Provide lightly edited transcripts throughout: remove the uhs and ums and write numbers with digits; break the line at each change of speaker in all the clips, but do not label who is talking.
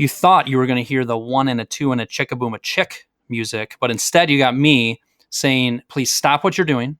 You thought you were going to hear the 1 and a 2 and a chick-a-boom a chick music, but instead you got me saying, please stop what you're doing.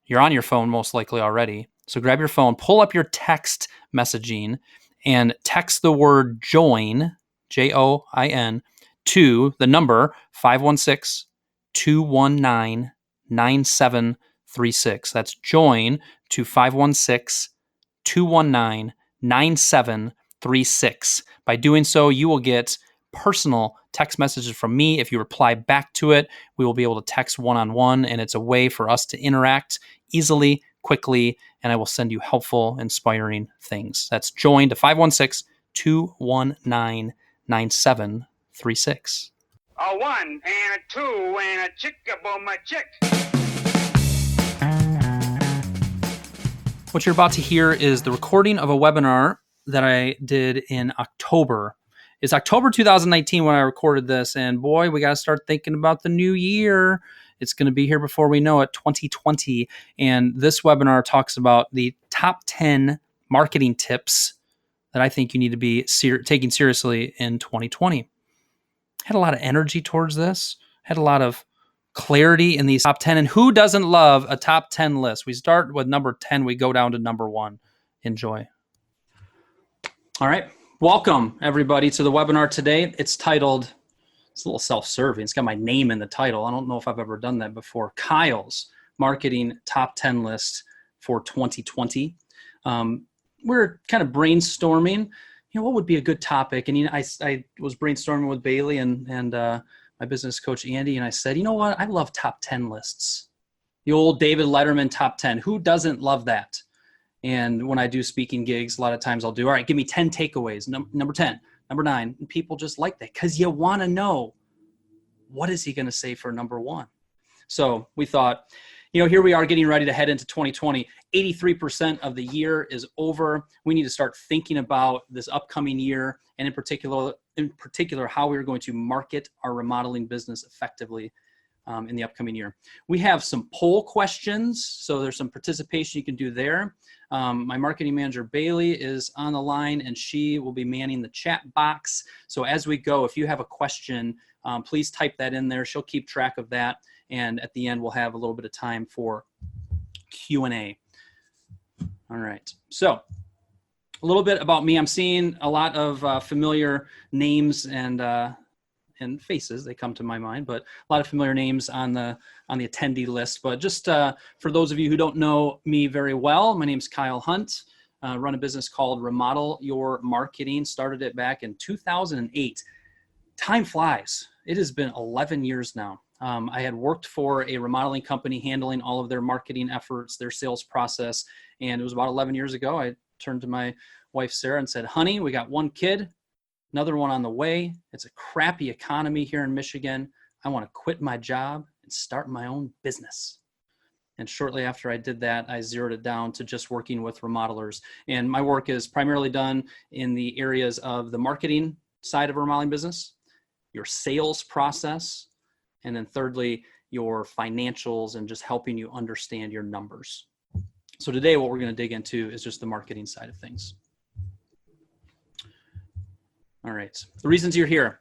You're on your phone most likely already. So grab your phone, pull up your text messaging, and text the word join, JOIN, to the number 516-219-9736. That's join to 516-219-9736. By doing so, you will get personal text messages from me. If you reply back to it, we will be able to text one-on-one, and it's a way for us to interact easily, quickly, and I will send you helpful, inspiring things. That's join to 516-219-9736.
A 1 and a 2 and a chick-a-boom a chick.
What you're about to hear is the recording of a webinar that I did in October. It's October 2019 when I recorded this, and boy, we got to start thinking about the new year. It's going to be here before we know it, 2020. And this webinar talks about the top 10 marketing tips that I think you need to be taking seriously in 2020. Had a lot of energy towards this, had a lot of clarity in these top 10. And who doesn't love a top 10 list? We start with number 10, we go down to number 1. Enjoy. All right. Welcome, everybody, to the webinar today. It's titled, it's a little self-serving. It's got my name in the title. I don't know if I've ever done that before. Kyle's Marketing Top 10 List for 2020. We're kind of brainstorming, what would be a good topic? And I was brainstorming with Bailey and my business coach, Andy, and I said, you know what? I love top 10 lists. The old David Letterman top 10. Who doesn't love that? And when I do speaking gigs, a lot of times I'll do, all right, give me 10 takeaways. Number 10, number 9. And people just like that because you want to know, what is he going to say for number 1? So we thought, here we are getting ready to head into 2020. 83% of the year is over. We need to start thinking about this upcoming year, and in particular, how we're going to market our remodeling business effectively in the upcoming year. We have some poll questions, so there's some participation you can do there. My marketing manager, Bailey, is on the line, and she will be manning the chat box. So as we go, if you have a question, please type that in there. She'll keep track of that. And at the end, we'll have a little bit of time for Q&A. All right. So a little bit about me. I'm seeing a lot of familiar names and faces. They come to my mind, but a lot of familiar names on the attendee list. But just for those of you who don't know me very well, my name's Kyle Hunt. Run a business called Remodel Your Marketing. Started it back in 2008. Time flies. It has been 11 years now. I had worked for a remodeling company handling all of their marketing efforts, their sales process. And it was about 11 years ago, I turned to my wife, Sarah, and said, honey, we got one kid, another one on the way. It's a crappy economy here in Michigan. I want to quit my job and start my own business. And shortly after I did that, I zeroed it down to just working with remodelers. And my work is primarily done in the areas of the marketing side of a remodeling business, your sales process, and then thirdly, your financials and just helping you understand your numbers. So today, what we're going to dig into is just the marketing side of things. All right. The reasons you're here.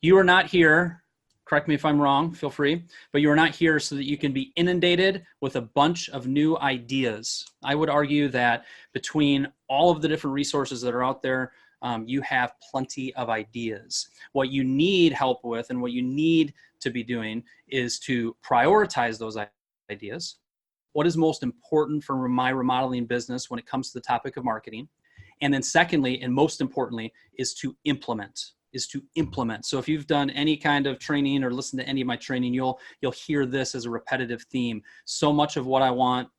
You are not here, correct me if I'm wrong, feel free, but you are not here so that you can be inundated with a bunch of new ideas. I would argue that between all of the different resources that are out there, you have plenty of ideas. What you need help with and what you need to be doing is to prioritize those ideas. What is most important for my remodeling business when it comes to the topic of marketing? And then secondly, and most importantly, is to implement. So if you've done any kind of training or listened to any of my training, you'll hear this as a repetitive theme. So much of what I want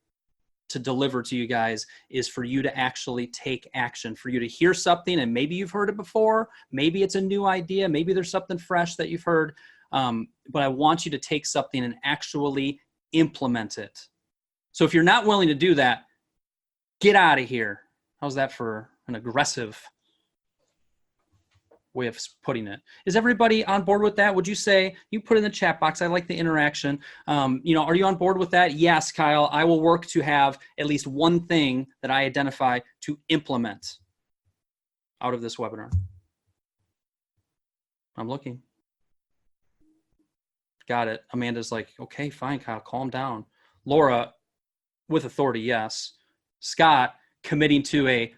to deliver to you guys is for you to actually take action, for you to hear something, and maybe you've heard it before, maybe it's a new idea, maybe there's something fresh that you've heard, but I want you to take something and actually implement it. So if you're not willing to do that, get out of here. How's that for an aggressive way of putting it? Is everybody on board with that? Would you say, you put in the chat box, I like the interaction. Are you on board with that? Yes, Kyle, I will work to have at least one thing that I identify to implement out of this webinar. I'm looking. Got it. Amanda's like, okay, fine, Kyle, calm down. Laura, with authority, yes. Scott, committing to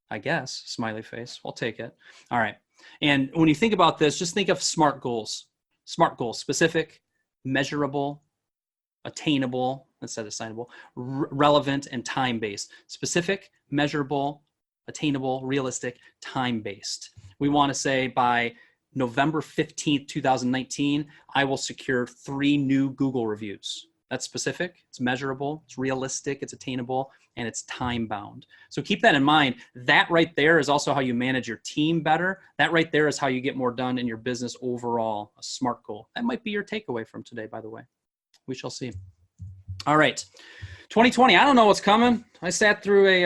I guess, smiley face. I'll take it. All right. And when you think about this, just think of SMART goals. SMART goals: specific, measurable, attainable, instead of assignable, relevant, and time-based. Specific, measurable, attainable, realistic, time-based. We want to say by November 15th, 2019, I will secure 3 new Google reviews. That's specific, it's measurable, it's realistic, it's attainable, and it's time-bound. So keep that in mind. That right there is also how you manage your team better. That right there is how you get more done in your business overall, a SMART goal. That might be your takeaway from today, by the way. We shall see. All right. 2020, I don't know what's coming. I sat through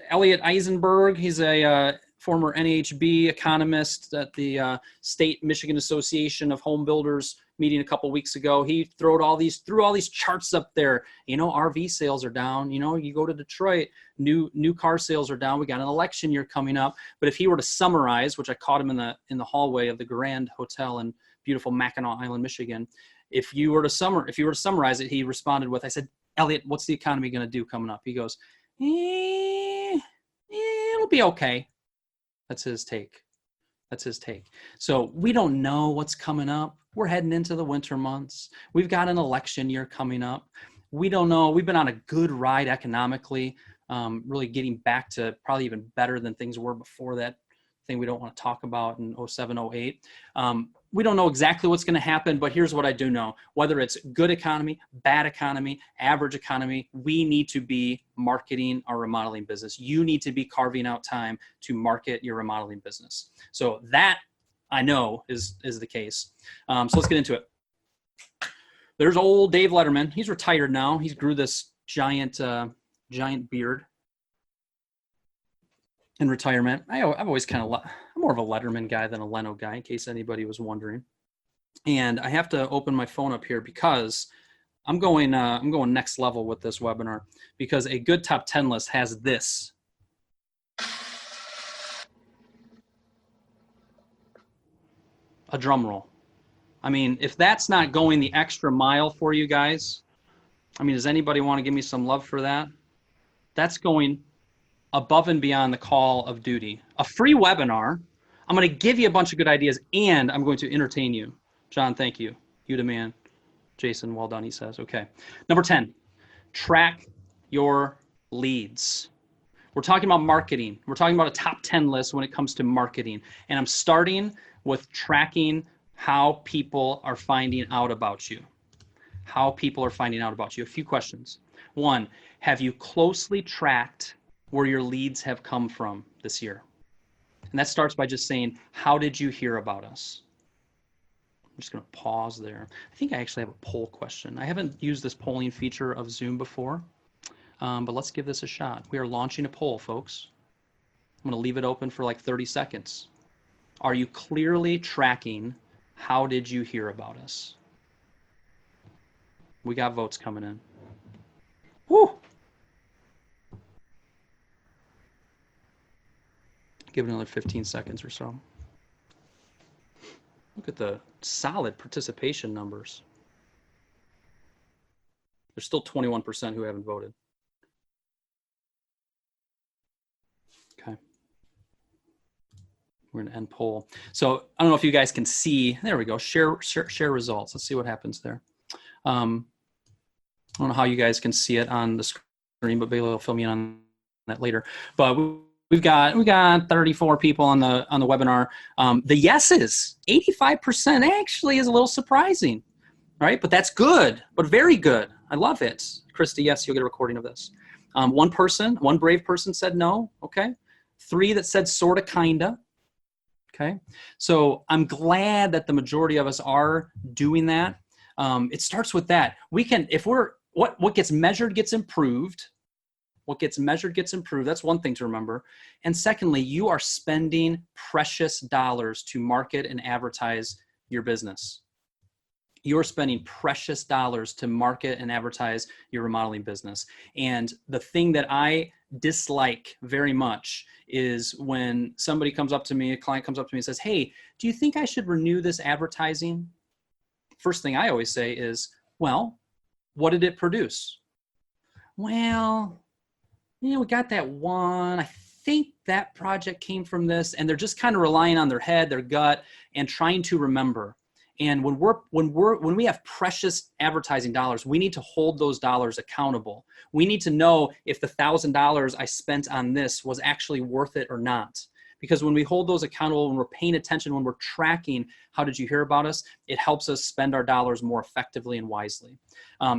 Elliot Eisenberg. He's a former NHB economist at the State Michigan Association of Home Builders meeting a couple weeks ago. He threw all these charts up there. RV sales are down. You go to Detroit, new car sales are down. We got an election year coming up. But if he were to summarize, which I caught him in the hallway of the Grand Hotel in beautiful Mackinac Island, Michigan. If you were to summarize it, he responded with, I said, Elliot, what's the economy going to do coming up? He goes, it'll be okay. That's his take. So we don't know what's coming up. We're heading into the winter months. We've got an election year coming up. We don't know. We've been on a good ride economically, really getting back to probably even better than things were before that thing we don't want to talk about in 07, 08. We don't know exactly what's going to happen, but here's what I do know. Whether it's good economy, bad economy, average economy, we need to be marketing our remodeling business. You need to be carving out time to market your remodeling business. So that I know is the case. So let's get into it. There's old Dave Letterman. He's retired now. He's grew this giant beard in retirement. I've always I'm more of a Letterman guy than a Leno guy, in case anybody was wondering. And I have to open my phone up here because I'm going next level with this webinar, because a good top 10 list has this. A drum roll. If that's not going the extra mile for you guys, does anybody want to give me some love for that? That's going above and beyond the call of duty. A free webinar. I'm going to give you a bunch of good ideas, and I'm going to entertain you. John, thank you. You the man. Jason, well done, he says. Okay. Number 10, track your leads. We're talking about marketing. We're talking about a top 10 list when it comes to marketing. And I'm starting with tracking how people are finding out about you. A few questions. 1, have you closely tracked where your leads have come from this year? And that starts by just saying, how did you hear about us? I'm just going to pause there. I think I actually have a poll question. I haven't used this polling feature of Zoom before, but let's give this a shot. We are launching a poll, folks. I'm going to leave it open for like 30 seconds. Are you clearly tracking how did you hear about us? We got votes coming in. Woo! Give it another 15 seconds or so. Look at the solid participation numbers. There's still 21% who haven't voted. Okay. We're going to end poll. So I don't know if you guys can see. There we go. Share results. Let's see what happens there. I don't know how you guys can see it on the screen, but Bailey will fill me in on that later. But we got 34 people on the webinar. The yeses, 85% actually is a little surprising, right? But that's good, but very good. I love it. Krista, yes, you'll get a recording of this. One brave person said no. Okay. 3 that said sorta, kinda. Okay. So I'm glad that the majority of us are doing that. It starts with that. What gets measured gets improved. What gets measured gets improved. That's one thing to remember. And secondly, you are spending precious dollars to market and advertise your business. You're spending precious dollars to market and advertise your remodeling business. And the thing that I dislike very much is when somebody comes up to me, a client comes up to me and says, hey, do you think I should renew this advertising? First thing I always say is, well, what did it produce? Well, we got that one. I think that project came from this. And they're just kind of relying on their head, their gut, and trying to remember. And when we have precious advertising dollars, we need to hold those dollars accountable. We need to know if the $1,000 I spent on this was actually worth it or not. Because when we hold those accountable, when we're paying attention, when we're tracking, how did you hear about us? It helps us spend our dollars more effectively and wisely.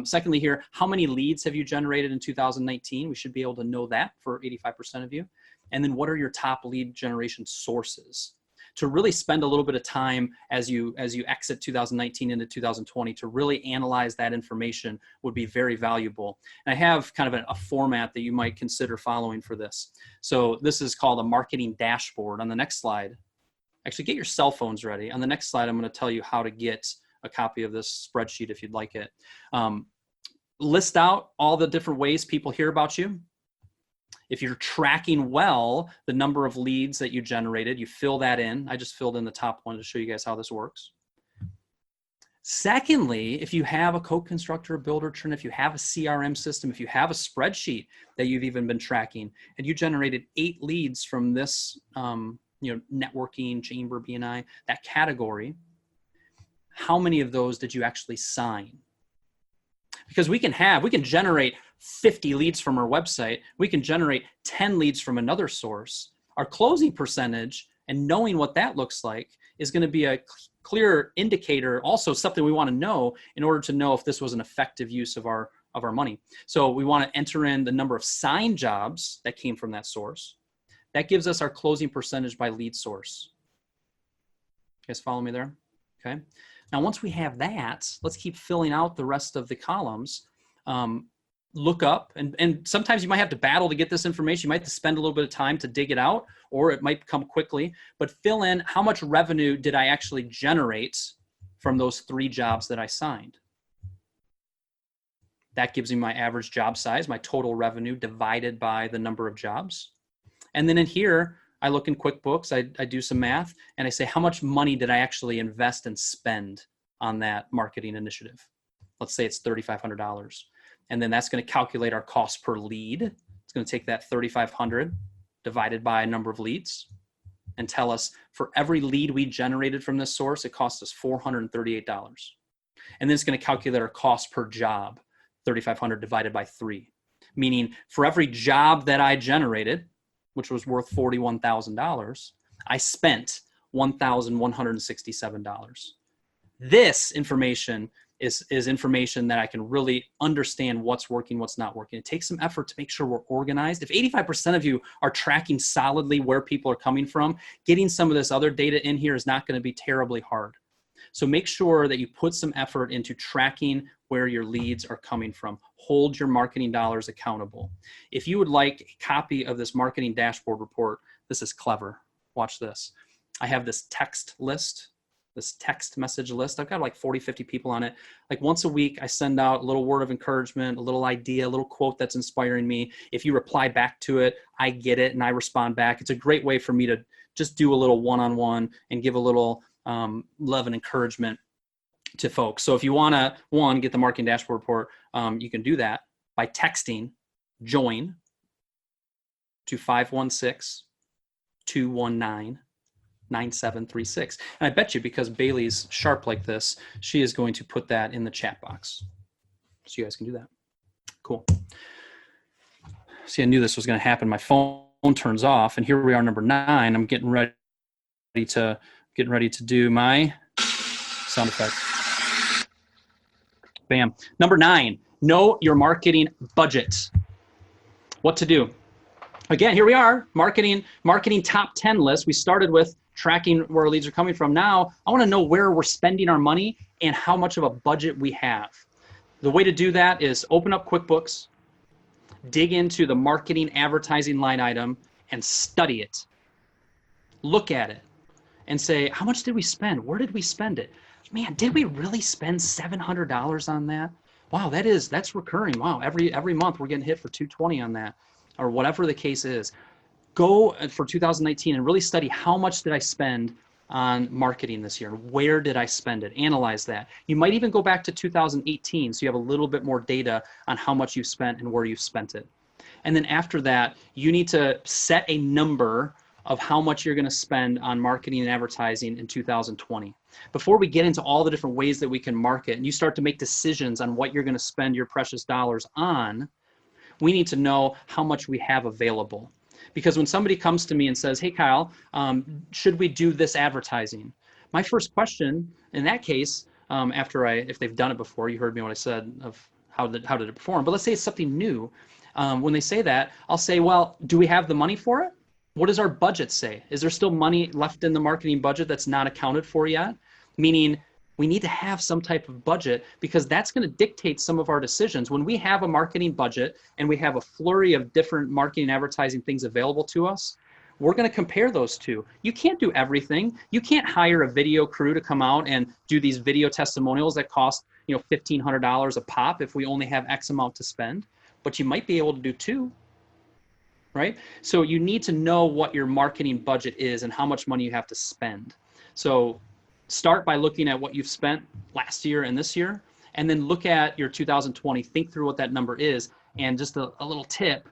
Secondly here, how many leads have you generated in 2019? We should be able to know that for 85% of you. And then what are your top lead generation sources? To really spend a little bit of time as you exit 2019 into 2020 to really analyze that information would be very valuable. And I have kind of a format that you might consider following for this. So this is called a marketing dashboard. On the next slide, actually get your cell phones ready. On the next slide, I'm going to tell you how to get a copy of this spreadsheet if you'd like it. List out all the different ways people hear about you. If you're tracking well the number of leads that you generated, you fill that in. I just filled in the top one to show you guys how this works. Secondly, if you have a co-constructor, a builder, if you have a CRM system, if you have a spreadsheet that you've even been tracking, and you generated 8 leads from this, networking, chamber, BNI, that category, how many of those did you actually sign? Because we can generate 50 leads from our website. We can generate 10 leads from another source. Our closing percentage and knowing what that looks like is going to be a clear indicator, also something we want to know in order to know if this was an effective use of our money. So we want to enter in the number of signed jobs that came from that source. That gives us our closing percentage by lead source. You guys follow me there? Okay. Now, once we have that, let's keep filling out the rest of the columns. Look up, and sometimes you might have to battle to get this information. You might have to spend a little bit of time to dig it out, or it might come quickly, but fill in how much revenue did I actually generate from those 3 jobs that I signed. That gives me my average job size, my total revenue divided by the number of jobs. And then in here, I look in QuickBooks, I do some math, and I say, how much money did I actually invest and spend on that marketing initiative? Let's say it's $3,500. And then that's going to calculate our cost per lead. It's going to take that 3,500 divided by a number of leads and tell us for every lead we generated from this source, it cost us $438. And then it's going to calculate our cost per job, 3,500 divided by 3. Meaning for every job that I generated, which was worth $41,000, I spent $1,167. This information is information that I can really understand what's working, what's not working. It takes some effort to make sure we're organized. If 85% of you are tracking solidly where people are coming from, getting some of this other data in here is not going to be terribly hard. So make sure that you put some effort into tracking where your leads are coming from. Hold your marketing dollars accountable. If you would like a copy of this marketing dashboard report, this is clever. Watch this. I have this text list, this text message list. I've got like 40, 50 people on it. Like once a week, I send out a little word of encouragement, a little idea, a little quote that's inspiring me. If you reply back to it, I get it and I respond back. It's a great way for me to just do a little one-on-one and give a little love and encouragement to folks. So if you want to, get the marketing dashboard report, you can do that by texting join to 516-219-9736. And I bet you, because Bailey's sharp like this, she is going to put that in the chat box. So you guys can do that. Cool. See, I knew this was going to happen. My phone turns off, and here we are, number 9. I'm getting ready to do my sound effect. Bam. Number 9, know your marketing budget. What to do? Again, here we are, marketing top 10 list. We started with tracking where our leads are coming from. Now, I want to know where we're spending our money and how much of a budget we have. The way to do that is open up QuickBooks, dig into the marketing advertising line item and study it. Look at it and say, how much did we spend? Where did we spend it? Man, did we really spend $700 on that? Wow, that's recurring. Wow, every month we're getting hit for $220 on that. or whatever the case is, go for 2019 and really study how much did I spend on marketing this year? Where did I spend it? Analyze that. You might even go back to 2018 so you have a little bit more data on how much you spent and where you spent it. And then after that, you need to set a number of how much you're going to spend on marketing and advertising in 2020. Before we get into all the different ways that we can market and you start to make decisions on what you're going to spend your precious dollars on, we need to know how much we have available. Because when somebody comes to me and says, hey, Kyle, should we do this advertising? My first question in that case, if they've done it before, you heard me when I said of how did it perform, but let's say it's something new. When they say that, I'll say, well, do we have the money for it? What does our budget say? Is there still money left in the marketing budget that's not accounted for yet? Meaning we need to have some type of budget because that's going to dictate some of our decisions. When we have a marketing budget and we have a flurry of different marketing and advertising things available to us, we're going to compare those two. You can't do everything. You can't hire a video crew to come out and do these video testimonials that cost, $1,500 a pop if we only have X amount to spend, but you might be able to do two. Right? So you need to know what your marketing budget is and how much money you have to spend. So start by looking at what you've spent last year and this year, and then look at your 2020, think through what that number is. And just a little tip,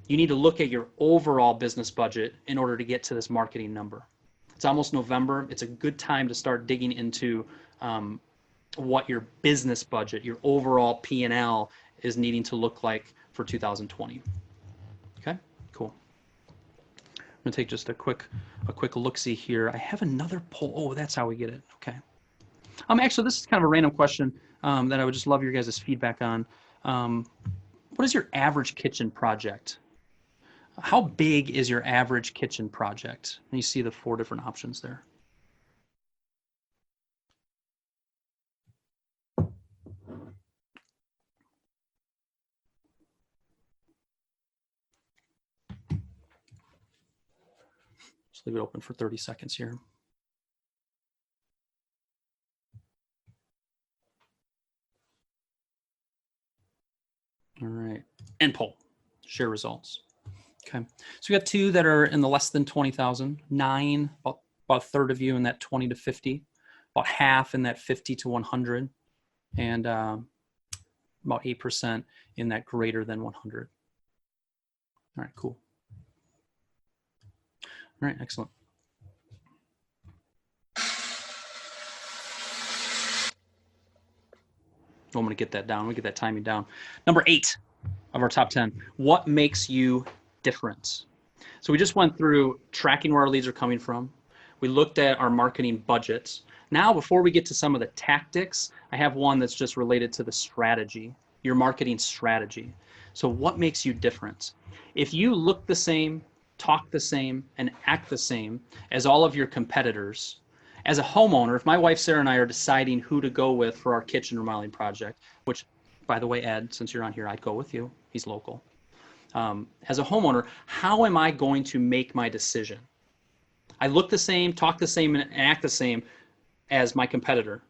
you need to look at your overall business budget in order to get to this marketing number. It's almost November. It's a good time to start digging into what your business budget, your overall P&L is needing to look like for 2020. Okay, cool. I'm gonna take just a quick look-see here. I have another poll. Oh, that's how we get it. Okay. Actually, this is kind of a random question that I would just love your guys' feedback on. What is your average kitchen project? How big is your average kitchen project? And you see the 4 different options there. Just leave it open for 30 seconds here. All right, end poll, share results. Okay, so we got 2 that are in the less than 20,000, 9, about a third of you in that 20 to 50, about half in that 50 to 100, and about 8% in that greater than 100. All right, cool. All right, excellent. I'm gonna get that down. We get that timing down. Number 8 of our top 10. What makes you different? So we just went through tracking where our leads are coming from. We looked at our marketing budgets. Now, before we get to some of the tactics, I have one that's just related to the strategy, your marketing strategy. So what makes you different? If you look the same, talk the same, and act the same as all of your competitors, as a homeowner, if my wife Sarah and I are deciding who to go with for our kitchen remodeling project, which, by the way, Ed, since you're on here, I'd go with you. He's local. As a homeowner, how am I going to make my decision? I look the same, talk the same, and act the same as my competitor.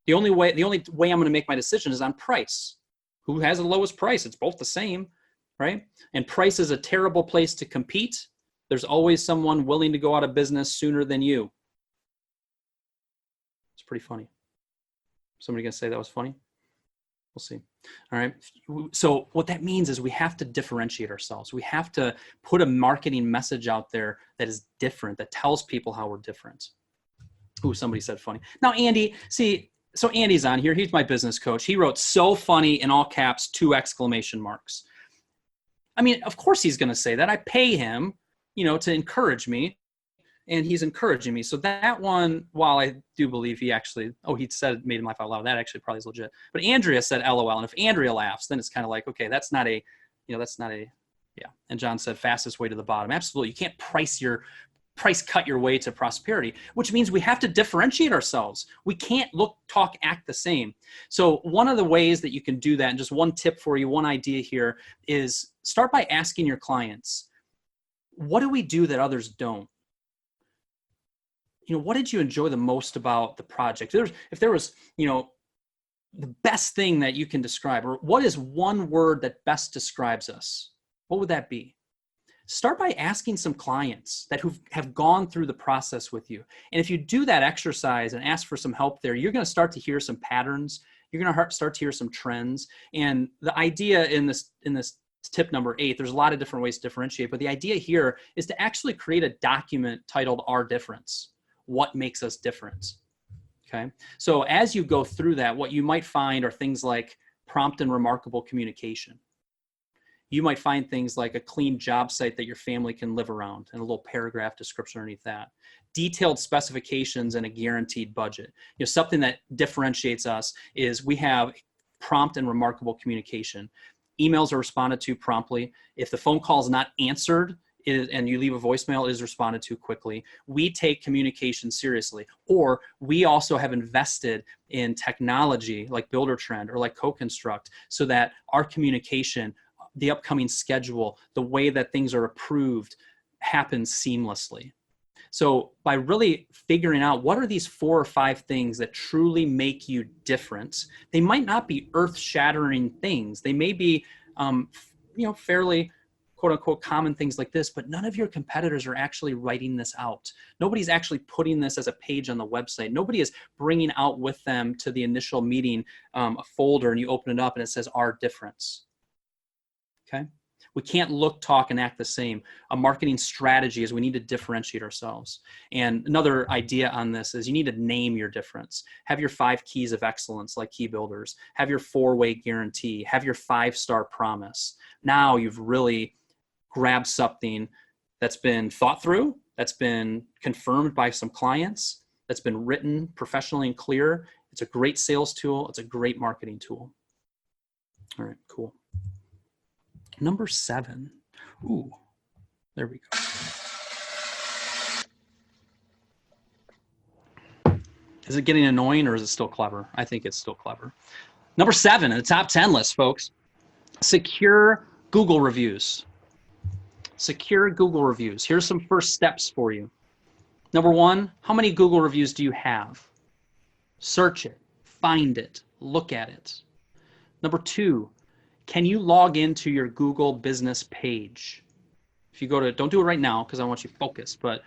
The only way I'm going to make my decision is on price. Who has the lowest price? It's both the same, right? And price is a terrible place to compete. There's always someone willing to go out of business sooner than you. It's pretty funny. Somebody gonna say that was funny? We'll see. All right. So what that means is we have to differentiate ourselves. We have to put a marketing message out there that is different, that tells people how we're different. Ooh, somebody said funny. Now, Andy, see, so Andy's on here. He's my business coach. He wrote "so funny" in all caps, 2 exclamation marks. I mean, of course he's going to say that. I pay him, to encourage me, and he's encouraging me. So that one, while I do believe he actually, he said made him laugh out loud. That actually probably is legit. But Andrea said LOL. And if Andrea laughs, then it's kind of like, okay, that's not a, yeah. And John said fastest way to the bottom. Absolutely. You can't price cut your way to prosperity, which means we have to differentiate ourselves. We can't look, talk, act the same. So one of the ways that you can do that, and just one tip for you, one idea here, is start by asking your clients, what do we do that others don't? What did you enjoy the most about the project? If there was, the best thing that you can describe, or what is one word that best describes us? what would that be? Start by asking some clients that have gone through the process with you. And if you do that exercise and ask for some help there, you're going to start to hear some patterns. You're going to start to hear some trends. And the idea in this tip number 8, there's a lot of different ways to differentiate, but the idea here is to actually create a document titled Our Difference. What makes us different? Okay. So as you go through that, what you might find are things like prompt and remarkable communication. You might find things like a clean job site that your family can live around and a little paragraph description underneath that. Detailed specifications and a guaranteed budget. Something that differentiates us is we have prompt and remarkable communication. Emails are responded to promptly. If the phone call is not answered and you leave a voicemail, it is responded to quickly. We take communication seriously. Or we also have invested in technology like Buildertrend or like CoConstruct so that our communication, the upcoming schedule, the way that things are approved happens seamlessly. So by really figuring out what are these 4 or 5 things that truly make you different, they might not be earth-shattering things. They may be, fairly quote unquote common things like this, but none of your competitors are actually writing this out. Nobody's actually putting this as a page on the website. Nobody is bringing out with them to the initial meeting a folder and you open it up and it says Our Difference. Okay. We can't look, talk, and act the same. A marketing strategy is we need to differentiate ourselves. And another idea on this is you need to name your difference. Have your 5 keys of excellence like key builders. Have your 4-way guarantee. Have your 5-star promise. Now you've really grabbed something that's been thought through, that's been confirmed by some clients, that's been written professionally and clear. It's a great sales tool. It's a great marketing tool. All right, cool. Number 7. Ooh, there we go. Is it getting annoying or is it still clever? I think it's still clever. Number 7 in the top 10 list, folks. Secure Google reviews. Secure Google reviews. Here's some first steps for you. Number 1, how many Google reviews do you have? Search it, find it, look at it. Number 2, can you log into your Google business page? If you go to, don't do it right now because I want you focused, but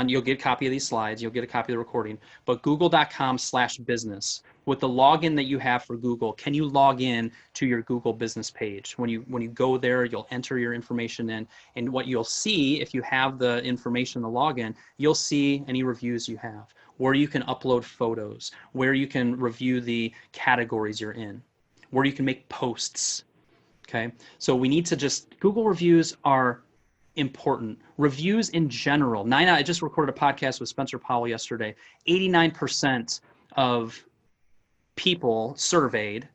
you'll get a copy of these slides, you'll get a copy of the recording, but google.com/business. With the login that you have for Google, can you log in to your Google business page? When you go there, you'll enter your information in, and what you'll see, if you have the information, the login, you'll see any reviews you have, where you can upload photos, where you can review the categories you're in, where you can make posts. Okay, so we need to Google reviews are important. Reviews in general. I just recorded a podcast with Spencer Powell yesterday. 89% of people surveyed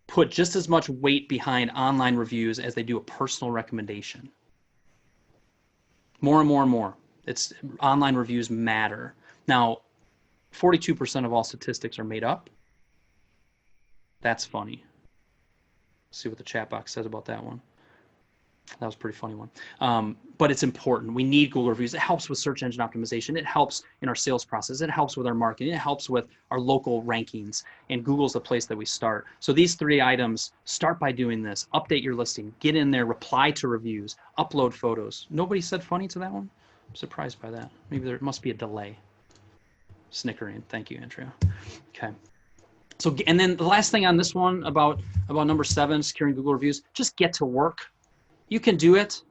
put just as much weight behind online reviews as they do a personal recommendation. More and more and more. Online reviews matter. Now, 42% of all statistics are made up. That's funny. See what the chat box says about that one. That was a pretty funny one. But it's important. We need Google reviews. It helps with search engine optimization. It helps in our sales process. It helps with our marketing. It helps with our local rankings. And Google's the place that we start. So these 3 items, start by doing this. Update your listing. Get in there. Reply to reviews. Upload photos. Nobody said funny to that one? I'm surprised by that. Maybe there must be a delay. Snickering. Thank you, Andrea. Okay. So, and then the last thing on this one about number 7, securing Google reviews, just get to work. You can do it.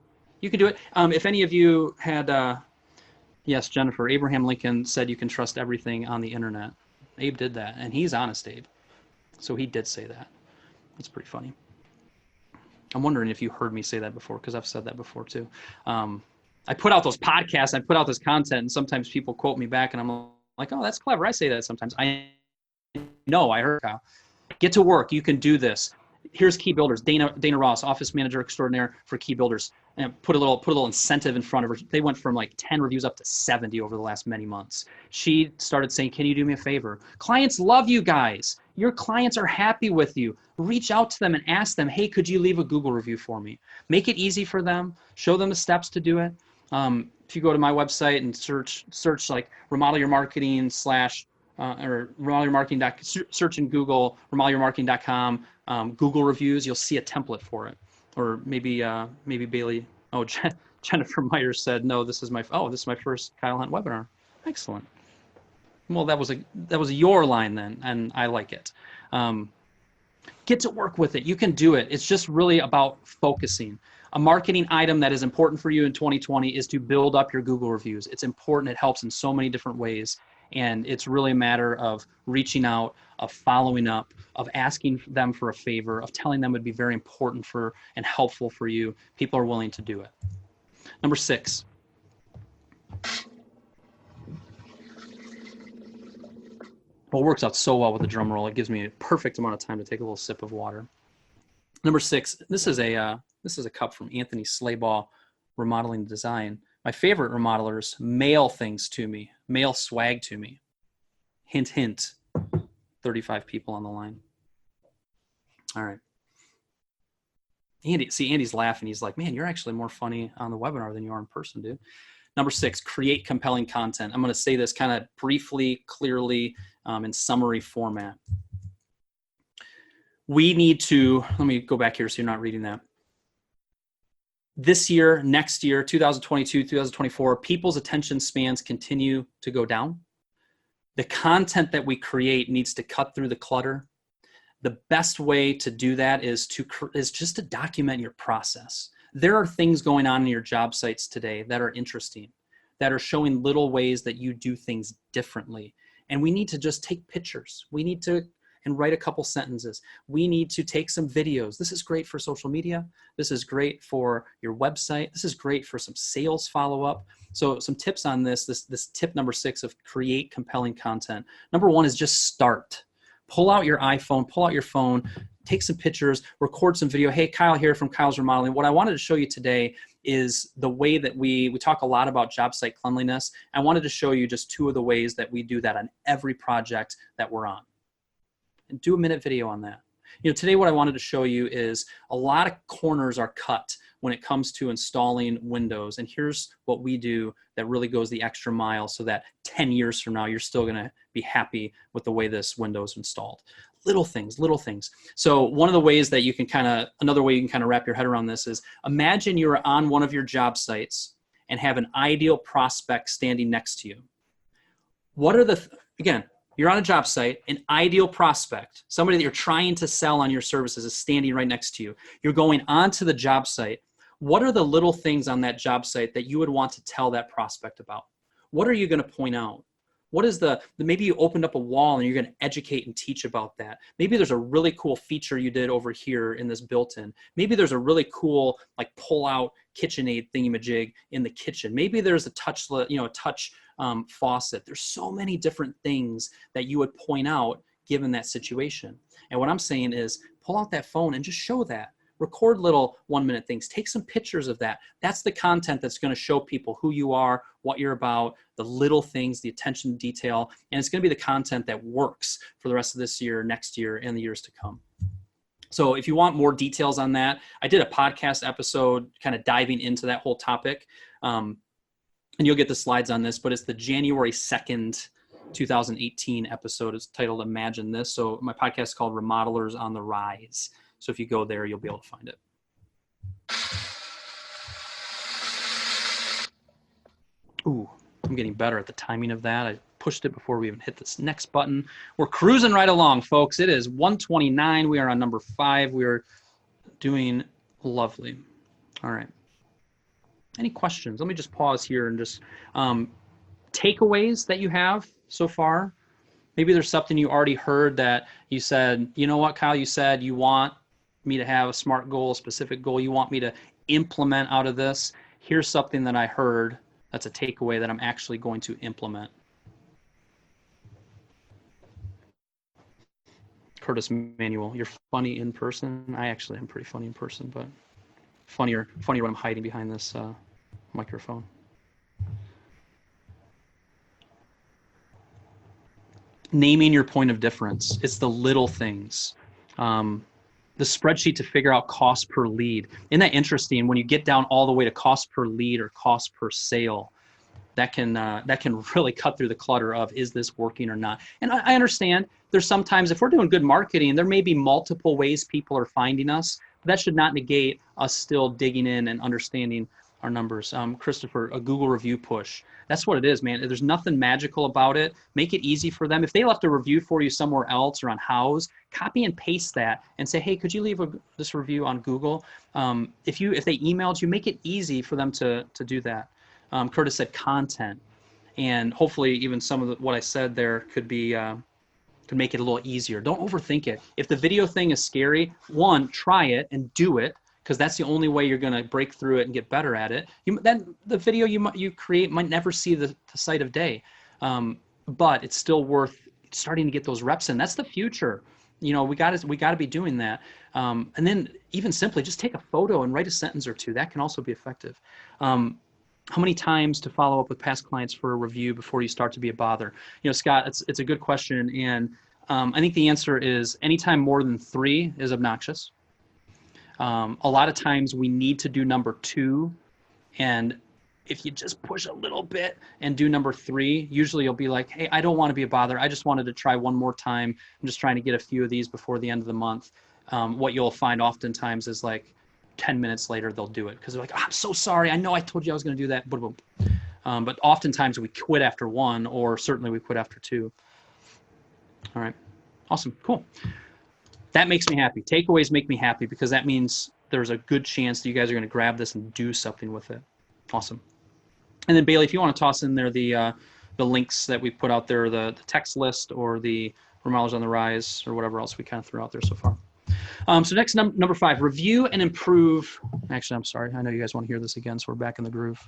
You can do it. If any of you had, yes, Jennifer, Abraham Lincoln said you can trust everything on the internet. Abe did that, and he's honest, Abe. So he did say that. That's pretty funny. I'm wondering if you heard me say that before, because I've said that before too. I put out those podcasts, I put out this content, and sometimes people quote me back, and I'm like, oh, that's clever. I say that sometimes. No, I heard how. Get to work. You can do this. Here's Key Builders. Dana Ross, office manager extraordinaire for Key Builders, and put a little incentive in front of her. They went from like 10 reviews up to 70 over the last many months. She started saying, "Can you do me a favor? Clients love you guys. Your clients are happy with you. Reach out to them and ask them, hey, could you leave a Google review for me? Make it easy for them. Show them the steps to do it." If you go to my website and search like remodel your marketing or remodel your marketing, search in Google remodelyourmarketing.com, Google reviews, you'll see a template for it. or maybe Bailey. Oh, Jennifer Myers said, no, this is my first Kyle Hunt webinar. Excellent. Well, that was your line then, and I like it. Get to work with it. You can do it. It's just really about focusing. A marketing item that is important for you in 2020 is to build up your Google reviews. It's important. It helps in so many different ways. And it's really a matter of reaching out, of following up, of asking them for a favor, of telling them it would be very important for and helpful for you. People are willing to do it. Number 6. Well, it works out so well with the drum roll. It gives me a perfect amount of time to take a little sip of water. Number 6, this is a cup from Anthony Slaybaugh, Remodeling Design. My favorite remodelers mail things to me, mail swag to me. Hint, hint. 35 people on the line. All right. Andy's laughing. He's like, man, you're actually more funny on the webinar than you are in person, dude. Number 6, create compelling content. I'm going to say this kind of briefly, clearly, in summary format. We need to, let me go back here so you're not reading that. This year, next year, 2022, 2024, people's attention spans continue to go down. The content that we create needs to cut through the clutter. The best way to do that is just to document your process. There are things going on in your job sites today that are interesting, that are showing little ways that you do things differently. And we need to just take pictures. We need to and write a couple sentences. We need to take some videos. This is great for social media. This is great for your website. This is great for some sales follow-up. So some tips on this tip number 6 of create compelling content. Number 1 is just start. Pull out your iPhone, pull out your phone, take some pictures, record some video. Hey, Kyle here from Kyle's Remodeling. What I wanted to show you today is the way that we talk a lot about job site cleanliness. I wanted to show you just 2 of the ways that we do that on every project that we're on. And do a minute video on that. You know, today what I wanted to show you is a lot of corners are cut when it comes to installing Windows. And here's what we do that really goes the extra mile so that 10 years from now, you're still gonna be happy with the way this window is installed. Little things, little things. So one of the ways that you can another way you can wrap your head around this is imagine you're on one of your job sites and have an ideal prospect standing next to you. What are again, you're on a job site, an ideal prospect, somebody that you're trying to sell on your services is standing right next to you. You're going onto the job site. What are the little things on that job site that you would want to tell that prospect about? What are you going to point out? What is maybe you opened up a wall and you're going to educate and teach about that. Maybe there's a really cool feature you did over here in this built-in. Maybe there's a really cool like pull-out KitchenAid thingamajig in the kitchen. Maybe there's a touch faucet. There's so many different things that you would point out given that situation. And what I'm saying is pull out that phone and just show that. Record little 1-minute things. Take some pictures of that. That's the content that's going to show people who you are, what you're about, the little things, the attention to detail, and it's going to be the content that works for the rest of this year, next year, and the years to come. So if you want more details on that, I did a podcast episode kind of diving into that whole topic. And you'll get the slides on this, but it's the January 2nd, 2018 episode. It's titled Imagine This. So my podcast is called Remodelers on the Rise. So if you go there, you'll be able to find it. Ooh, I'm getting better at the timing of that. I pushed it before we even hit this next button. We're cruising right along, folks. It is 1:29. We are on number 5. We are doing lovely. All right. Any questions? Let me just pause here and just takeaways that you have so far. Maybe there's something you already heard that you said, you know what, Kyle, you said you want me to have a SMART goal, a specific goal. You want me to implement out of this. Here's something that I heard that's a takeaway that I'm actually going to implement. Curtis Manuel, you're funny in person. I actually am pretty funny in person, but funnier when I'm hiding behind this microphone. Naming your point of difference. It's the little things. The spreadsheet to figure out cost per lead. Isn't that interesting? When you get down all the way to cost per lead or cost per sale, that can really cut through the clutter of is this working or not. And I understand there's sometimes if we're doing good marketing, there may be multiple ways people are finding us. that should not negate us still digging in and understanding our numbers. Christopher, a Google review push. That's what it is, man. There's nothing magical about it. Make it easy for them. If they left a review for you somewhere else or on Houzz, copy and paste that and say, hey, could you leave this review on Google? If they emailed you, make it easy for them to do that. Curtis said content, and hopefully even some of what I said there could be to make it a little easier. Don't overthink it. If the video thing is scary, one, try it and do it, because that's the only way you're going to break through it and get better at it. Then the video you create might never see the sight of day, but it's still worth starting to get those reps in. That's the future. You know, we got to be doing that. And then even simply just take a photo and write a sentence or two. That can also be effective. How many times to follow up with past clients for a review before you start to be a bother? You know, Scott, it's a good question. And I think the answer is anytime more than 3 is obnoxious. A lot of times we need to do number 2. And if you just push a little bit and do number 3, usually you'll be like, hey, I don't want to be a bother. I just wanted to try one more time. I'm just trying to get a few of these before the end of the month. What you'll find oftentimes is like 10 minutes later, they'll do it because they're like, oh, I'm so sorry. I know I told you I was going to do that. Boom, boom. But oftentimes we quit after 1, or certainly we quit after 2. All right. Awesome. Cool. That makes me happy. Takeaways make me happy because that means there's a good chance that you guys are going to grab this and do something with it. Awesome. And then Bailey, if you want to toss in there the links that we put out there, the text list or the Remodelers on the Rise or whatever else we kind of threw out there so far. So next, number 5, review and improve. Actually, I'm sorry. I know you guys want to hear this again, so we're back in the groove.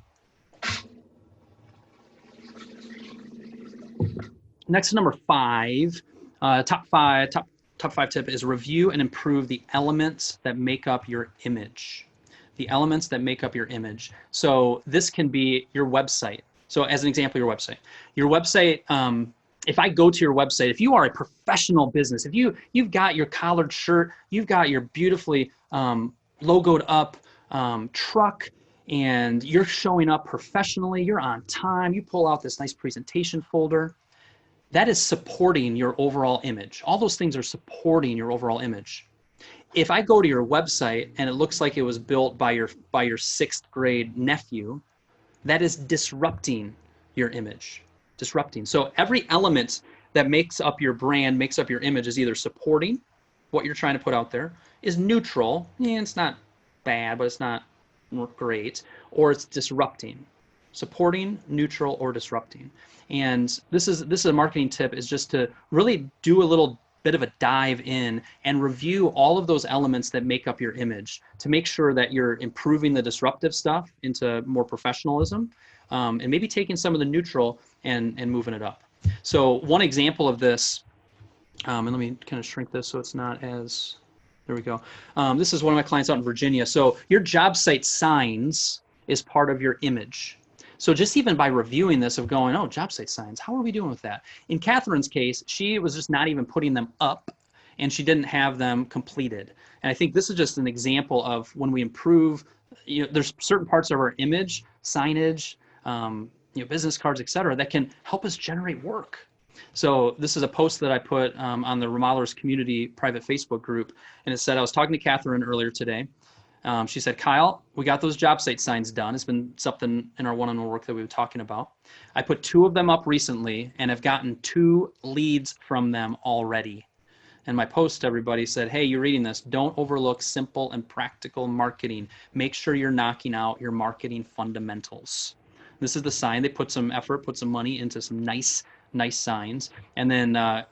Next, number 5, top five tip is review and improve the elements that make up your image. The elements that make up your image. So this can be your website. So as an example, your website. Your website, if I go to your website, if you are a professional business, if you've got your collared shirt, you've got your beautifully logoed up truck, and you're showing up professionally, you're on time, you pull out this nice presentation folder, that is supporting your overall image. All those things are supporting your overall image. If I go to your website and it looks like it was built by your 6th grade nephew, that is disrupting your image. Disrupting. So every element that makes up your brand, makes up your image, is either supporting what you're trying to put out there, is neutral, it's not bad, but it's not great, or it's disrupting. Supporting, neutral, or disrupting. And this is a marketing tip, is just to really do a little bit of a dive in and review all of those elements that make up your image to make sure that you're improving the disruptive stuff into more professionalism, and maybe taking some of the neutral and moving it up. So one example of this, and let me kind of shrink this so it's not as, there we go. This is one of my clients out in Virginia. So your job site signs is part of your image. So just even by reviewing this of going, oh, job site signs, how are we doing with that? In Catherine's case, she was just not even putting them up, and she didn't have them completed. And I think this is just an example of when we improve, there's certain parts of our image, signage, business cards, et cetera, that can help us generate work. So this is a post that I put on the Remodelers Community private Facebook group, and it said, I was talking to Catherine earlier today. She said, Kyle, we got those job site signs done. It's been something in our one-on-one work that we were talking about. I put 2 of them up recently and have gotten 2 leads from them already. And my post to everybody said, hey, you're reading this. Don't overlook simple and practical marketing. Make sure you're knocking out your marketing fundamentals. This is the sign. They put some effort, put some money into some nice signs. And then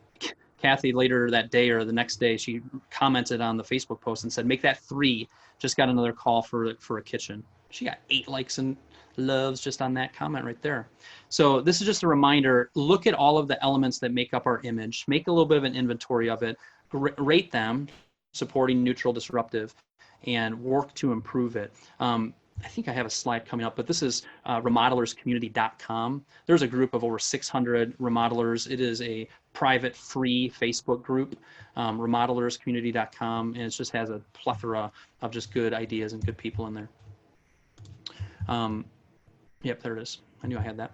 Kathy later that day or the next day, she commented on the Facebook post and said, make that 3. Just got another call for a kitchen. She got 8 likes and loves just on that comment right there. So this is just a reminder, look at all of the elements that make up our image, make a little bit of an inventory of it, rate them, supporting, neutral, disruptive, and work to improve it. I think I have a slide coming up, but this is remodelerscommunity.com. There's a group of over 600 remodelers. It is a private, free Facebook group, remodelerscommunity.com, and it just has a plethora of just good ideas and good people in there. Yep, there it is. I knew I had that.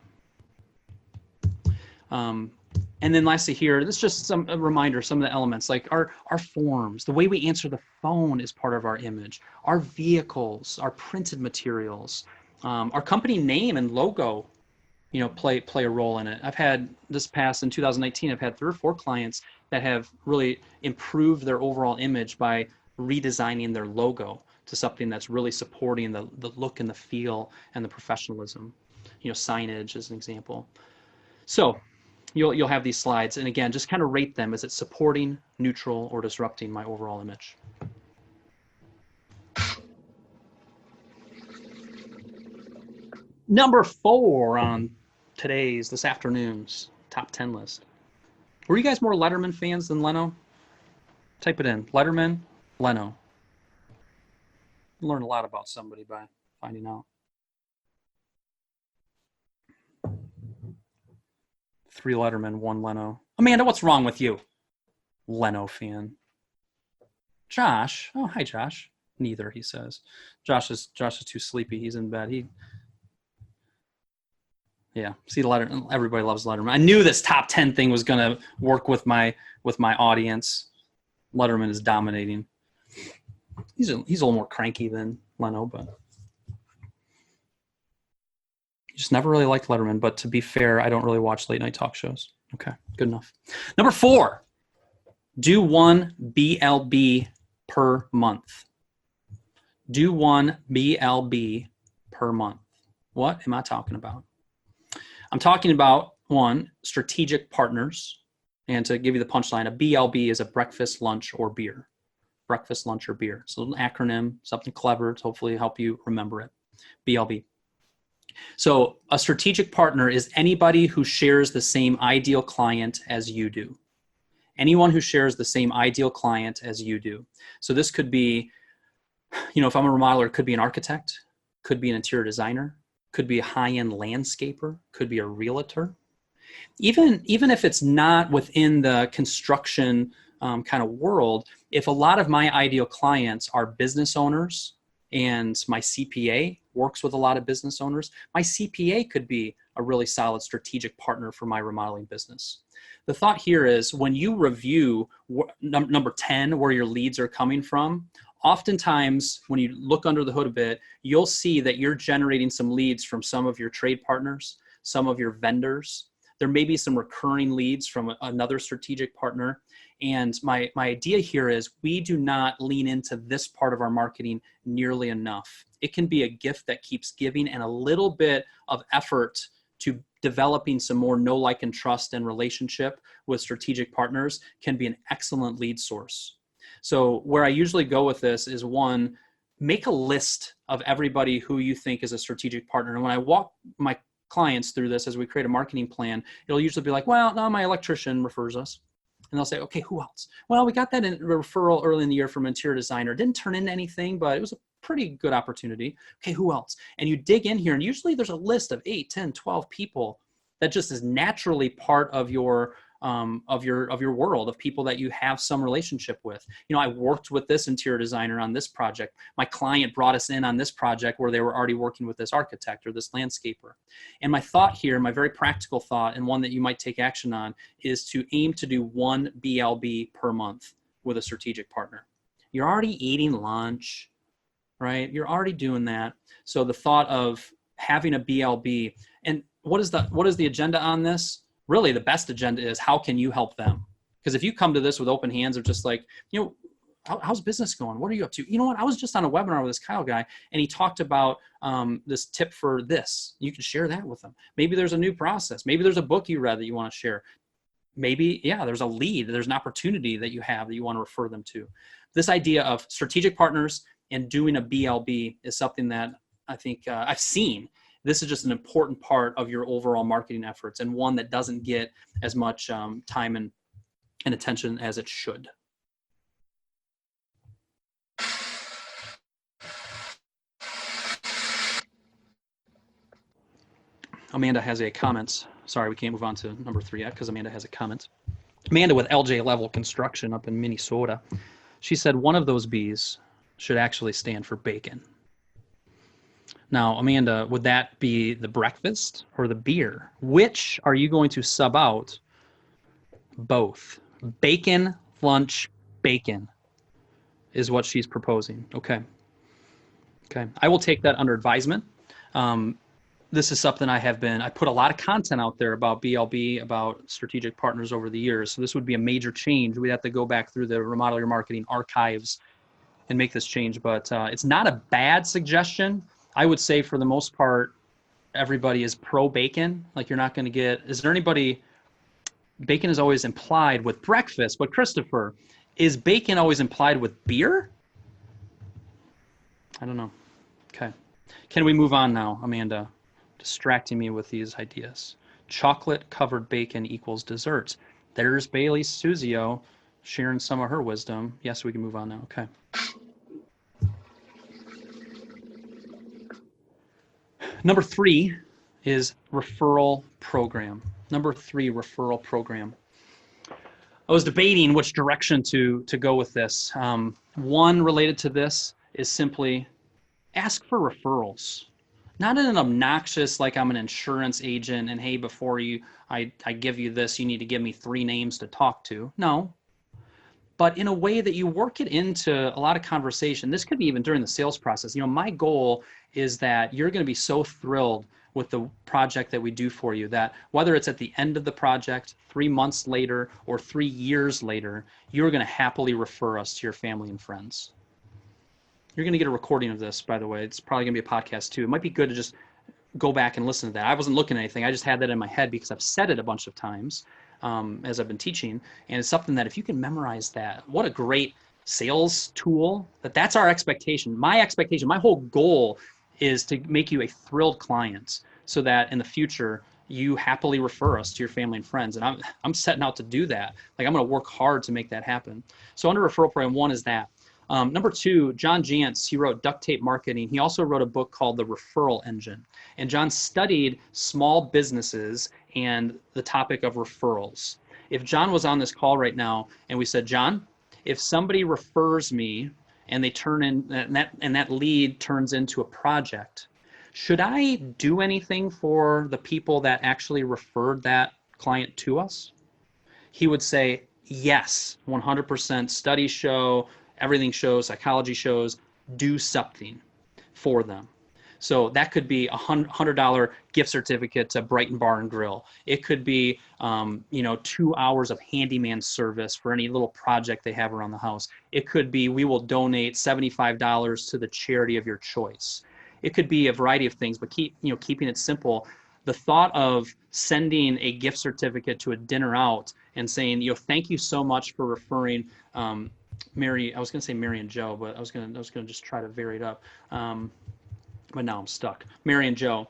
And And then lastly here, this is just a reminder, some of the elements, like our forms, the way we answer the phone is part of our image, our vehicles, our printed materials, our company name and logo, play a role in it. I've had this past in 2019, I've had 3 or 4 clients that have really improved their overall image by redesigning their logo to something that's really supporting the look and the feel and the professionalism. Signage as an example. So you'll have these slides, and again, just kind of rate them. Is it supporting, neutral, or disrupting my overall image? Number 4 on this afternoon's top 10 list. Were you guys more Letterman fans than Leno? Type it in. Letterman, Leno. Learn a lot about somebody by finding out. 3 Letterman, 1 Leno. Amanda, what's wrong with you? Leno fan. Josh. Oh, hi, Josh. Neither, he says. Josh is too sleepy. He's in bed. Yeah, see, everybody loves Letterman. I knew this top 10 thing was going to work with my audience. Letterman is dominating. He's a little more cranky than Leno, but just never really liked Letterman. But to be fair, I don't really watch late night talk shows. Okay, good enough. Number 4, do 1 BLB per month. Do 1 BLB per month. What am I talking about? I'm talking about 1, strategic partners. And to give you the punchline, a BLB is a breakfast, lunch, or beer. Breakfast, lunch, or beer. So an acronym, something clever to hopefully help you remember it. BLB. So a strategic partner is anybody who shares the same ideal client as you do. Anyone who shares the same ideal client as you do. So this could be, if I'm a remodeler, it could be an architect, could be an interior designer, could be a high-end landscaper, could be a realtor. Even if it's not within the construction kind of world, if a lot of my ideal clients are business owners and my CPA works with a lot of business owners, my CPA could be a really solid strategic partner for my remodeling business. The thought here is when you review number 10, where your leads are coming from, oftentimes when you look under the hood a bit, you'll see that you're generating some leads from some of your trade partners, some of your vendors. There may be some recurring leads from another strategic partner. And my idea here is we do not lean into this part of our marketing nearly enough. It can be a gift that keeps giving, and a little bit of effort to developing some more know, like, and trust and relationship with strategic partners can be an excellent lead source. So where I usually go with this is 1, make a list of everybody who you think is a strategic partner. And when I walk my clients through this as we create a marketing plan, it'll usually be like, well, no, my electrician refers us. And they'll say, okay, who else? Well, we got that in referral early in the year from an interior designer. Didn't turn into anything, but it was a pretty good opportunity. Okay, who else? And you dig in here, and usually there's a list of 8, 10, 12 people that just is naturally part of your world, of people that you have some relationship with. I worked with this interior designer on this project. My client brought us in on this project where they were already working with this architect or this landscaper. And my thought here, my very practical thought, and one that you might take action on, is to aim to do 1 BLB per month with a strategic partner. You're already eating lunch, right? You're already doing that. So the thought of having a BLB, and what is the agenda on this? Really, the best agenda is how can you help them? Because if you come to this with open hands of just like, how's business going? What are you up to? You know what? I was just on a webinar with this Kyle guy, and he talked about this tip for this. You can share that with them. Maybe there's a new process. Maybe there's a book you read that you want to share. Maybe, there's a lead. There's an opportunity that you have that you want to refer them to. This idea of strategic partners and doing a BLB is something that I think I've seen. This is just an important part of your overall marketing efforts, and one that doesn't get as much time and attention as it should. Amanda has a comment. Sorry, we can't move on to number 3 yet because Amanda has a comment. Amanda with LJ Level Construction up in Minnesota. She said one of those B's should actually stand for bacon. Now, Amanda, would that be the breakfast or the beer? Which are you going to sub out Both. Bacon, lunch, bacon is what she's proposing. Okay. Okay. I will take that under advisement. This is something I put a lot of content out there about BLB, about strategic partners over the years. So this would be a major change. We'd have to go back through the Remodel Your Marketing archives and make this change, but it's not a bad suggestion. I would say for the most part, everybody is pro bacon. Like you're not going to get, is there anybody, bacon is always implied with breakfast, but Christopher, is bacon always implied with beer? I don't know. Okay. Can we move on now, Amanda? Distracting me with these ideas. Chocolate covered bacon equals dessert. There's Bailey Suzio sharing some of her wisdom. Yes, we can move on now. Okay. Number 3 is referral program. Number 3, referral program. I was debating which direction to go with this. One related to this is simply ask for referrals. Not in an obnoxious, like I'm an insurance agent and hey, before I give you this, you need to give me 3 names to talk to. No. But in a way that you work it into a lot of conversation. This could be even during the sales process. My goal is that you're going to be so thrilled with the project that we do for you that whether it's at the end of the project, 3 months later, or 3 years later, you're going to happily refer us to your family and friends. You're going to get a recording of this, by the way. It's probably going to be a podcast too. It might be good to just go back and listen to that. I wasn't looking at anything. I just had that in my head because I've said it a bunch of times as I've been teaching. And it's something that if you can memorize that, what a great sales tool. That's our expectation. My expectation, my whole goal is to make you a thrilled client so that in the future, you happily refer us to your family and friends. And I'm setting out to do that. Like I'm going to work hard to make that happen. So under referral program, 1 is that. Number 2, John Jantz, he wrote Duct Tape Marketing. He also wrote a book called The Referral Engine. And John studied small businesses and the topic of referrals. If John was on this call right now and we said, John, if somebody refers me and they turn in and that lead turns into a project, should I do anything for the people that actually referred that client to us? He would say, yes, 100%. Studies show, everything shows, psychology shows, do something for them. So that could be $100 gift certificate to Brighton Bar and Grill. It could be 2 hours of handyman service for any little project they have around the house. It could be we will donate $75 to the charity of your choice. It could be a variety of things, but keeping it simple. The thought of sending a gift certificate to a dinner out and saying, thank you so much for referring Mary. I was going to say Mary and Joe, but I was going to just try to vary it up. But now I'm stuck. Mary and Joe,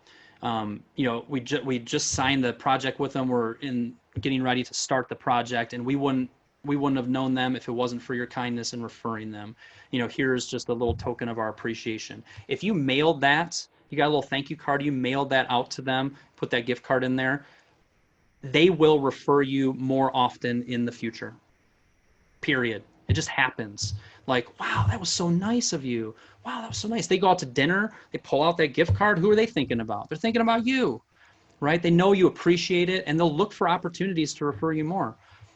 we just signed the project with them. We're getting ready to start the project, and we wouldn't have known them if it wasn't for your kindness in referring them. Here's just a little token of our appreciation. If you mailed that, you got a little thank you card, you mailed that out to them, put that gift card in there, they will refer you more often in the future. Period. It just happens. Like, wow, that was so nice of you. Wow, that was so nice. They go out to dinner, they pull out that gift card. Who are they thinking about? They're thinking about you, right? They know you appreciate it, and they'll look for opportunities to refer you more.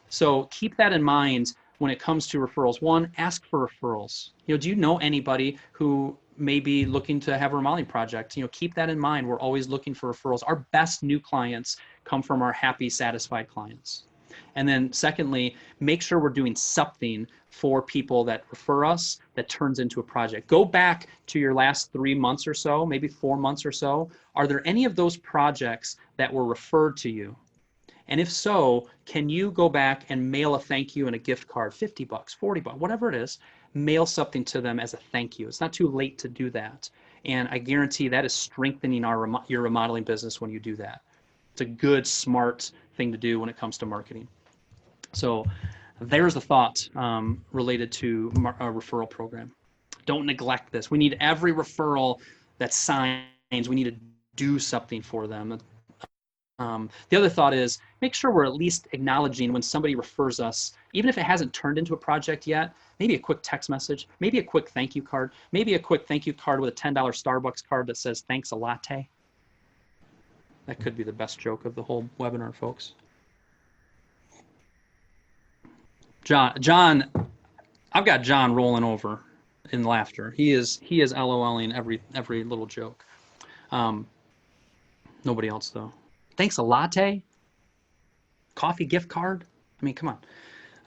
So keep that in mind when it comes to referrals. 1, ask for referrals. Do you know anybody who may be looking to have a remodeling project? Keep that in mind. We're always looking for referrals. Our best new clients come from our happy, satisfied clients. And then secondly, make sure we're doing something for people that refer us that turns into a project. Go back to your last 3 months or so, maybe 4 months or so. Are there any of those projects that were referred to you? And if so, can you go back and mail a thank you and a gift card, $50, $40, whatever it is, mail something to them as a thank you. It's not too late to do that. And I guarantee that is strengthening your remodeling business when you do that. It's a good, smart thing to do when it comes to marketing. So there's the thought related to a referral program. Don't neglect this. We need every referral that signs. We need to do something for them. The other thought is make sure we're at least acknowledging when somebody refers us, even if it hasn't turned into a project yet, maybe a quick text message, maybe a quick thank you card, maybe a quick thank you card with a $10 Starbucks card that says thanks a latte. That could be the best joke of the whole webinar, folks. John, I've got John rolling over in laughter. He is LOLing every little joke. Nobody else though. Thanks a latte, coffee gift card. I mean, come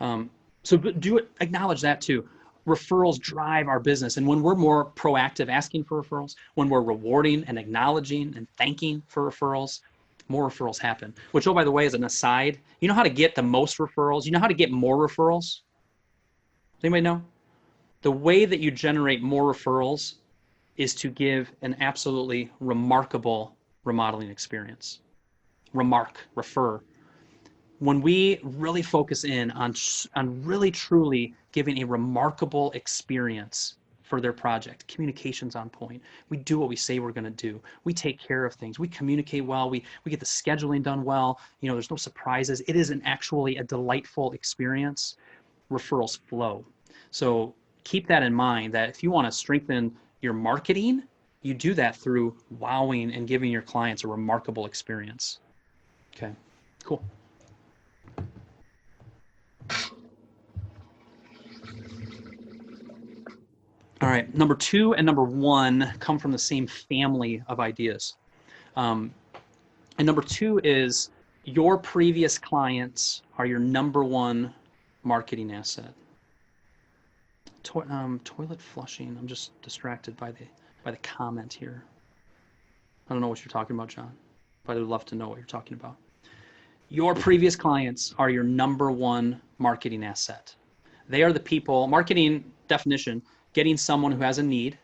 on. So do it. Acknowledge that too. Referrals drive our business, and when we're more proactive asking for referrals, when we're rewarding and acknowledging and thanking for referrals, more referrals happen. Which, oh, by the way, as an aside, you know how to get the most referrals? You know how to get more referrals? Does anybody know? The way that you generate more referrals is to give an absolutely remarkable remodeling experience. Refer. When we really focus in on really truly giving a remarkable experience for their project, communication's on point. We do what we say we're going to do. We take care of things. We communicate well. We get the scheduling done well. You know, there's no surprises. It is actually a delightful experience. Referrals flow. So keep that in mind, that if you want to strengthen your marketing, you do that through wowing and giving your clients a remarkable experience. Okay, cool. All right, number 2 and number 1 come from the same family of ideas. And number 2 is your previous clients are your number 1 marketing asset. Toilet flushing. I'm just distracted by the comment here. I don't know what you're talking about, John, but I would love to know what you're talking about. Your previous clients are your number 1 marketing asset. They are the people, marketing definition, getting someone who has a need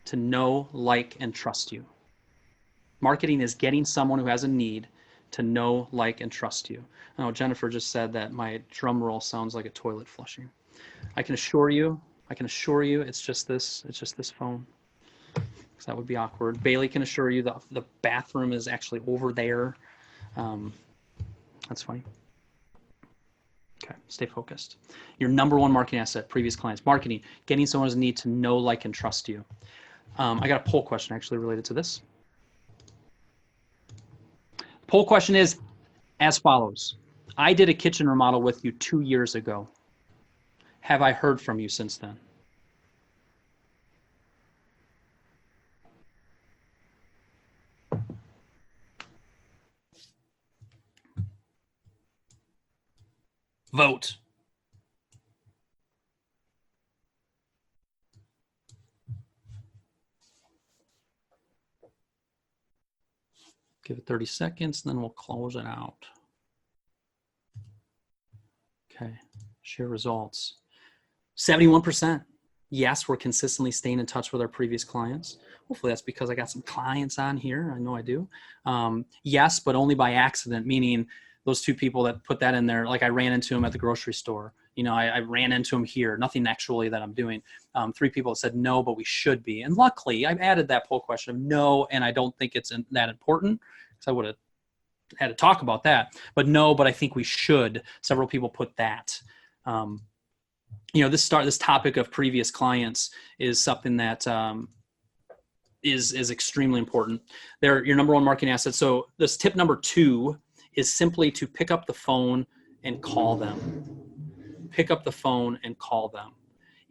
to know, like, and trust you. Marketing is getting someone who has a need to know, like, and trust you. Oh, Jennifer just said that my drum roll sounds like a toilet flushing. I can assure you it's just this phone. Because that would be awkward. Bailey can assure you the bathroom is actually over there. That's funny. Okay, stay focused. Your number 1 marketing asset, previous clients. Marketing, getting someone's need to know, like, and trust you. I got a poll question actually related to this. Poll question is as follows. I did a kitchen remodel with you 2 years ago. Have I heard from you since then? Vote. Give it 30 seconds, and then we'll close it out. Okay, share results. 71%. Yes, we're consistently staying in touch with our previous clients. Hopefully that's because I got some clients on here. I know I do. Yes, but only by accident, meaning those 2 people that put that in there, like I ran into them at the grocery store. You know, I ran into them here. Nothing actually that I'm doing. 3 people said no, but we should be. And luckily, I've added that poll question of no, and I don't think it's that important because I would have had to talk about that. But no, but I think we should. Several people put that. You know, this topic of previous clients is something that is extremely important. They're your number 1 marketing asset. So this tip number 2 is simply to pick up the phone and call them. Pick up the phone and call them.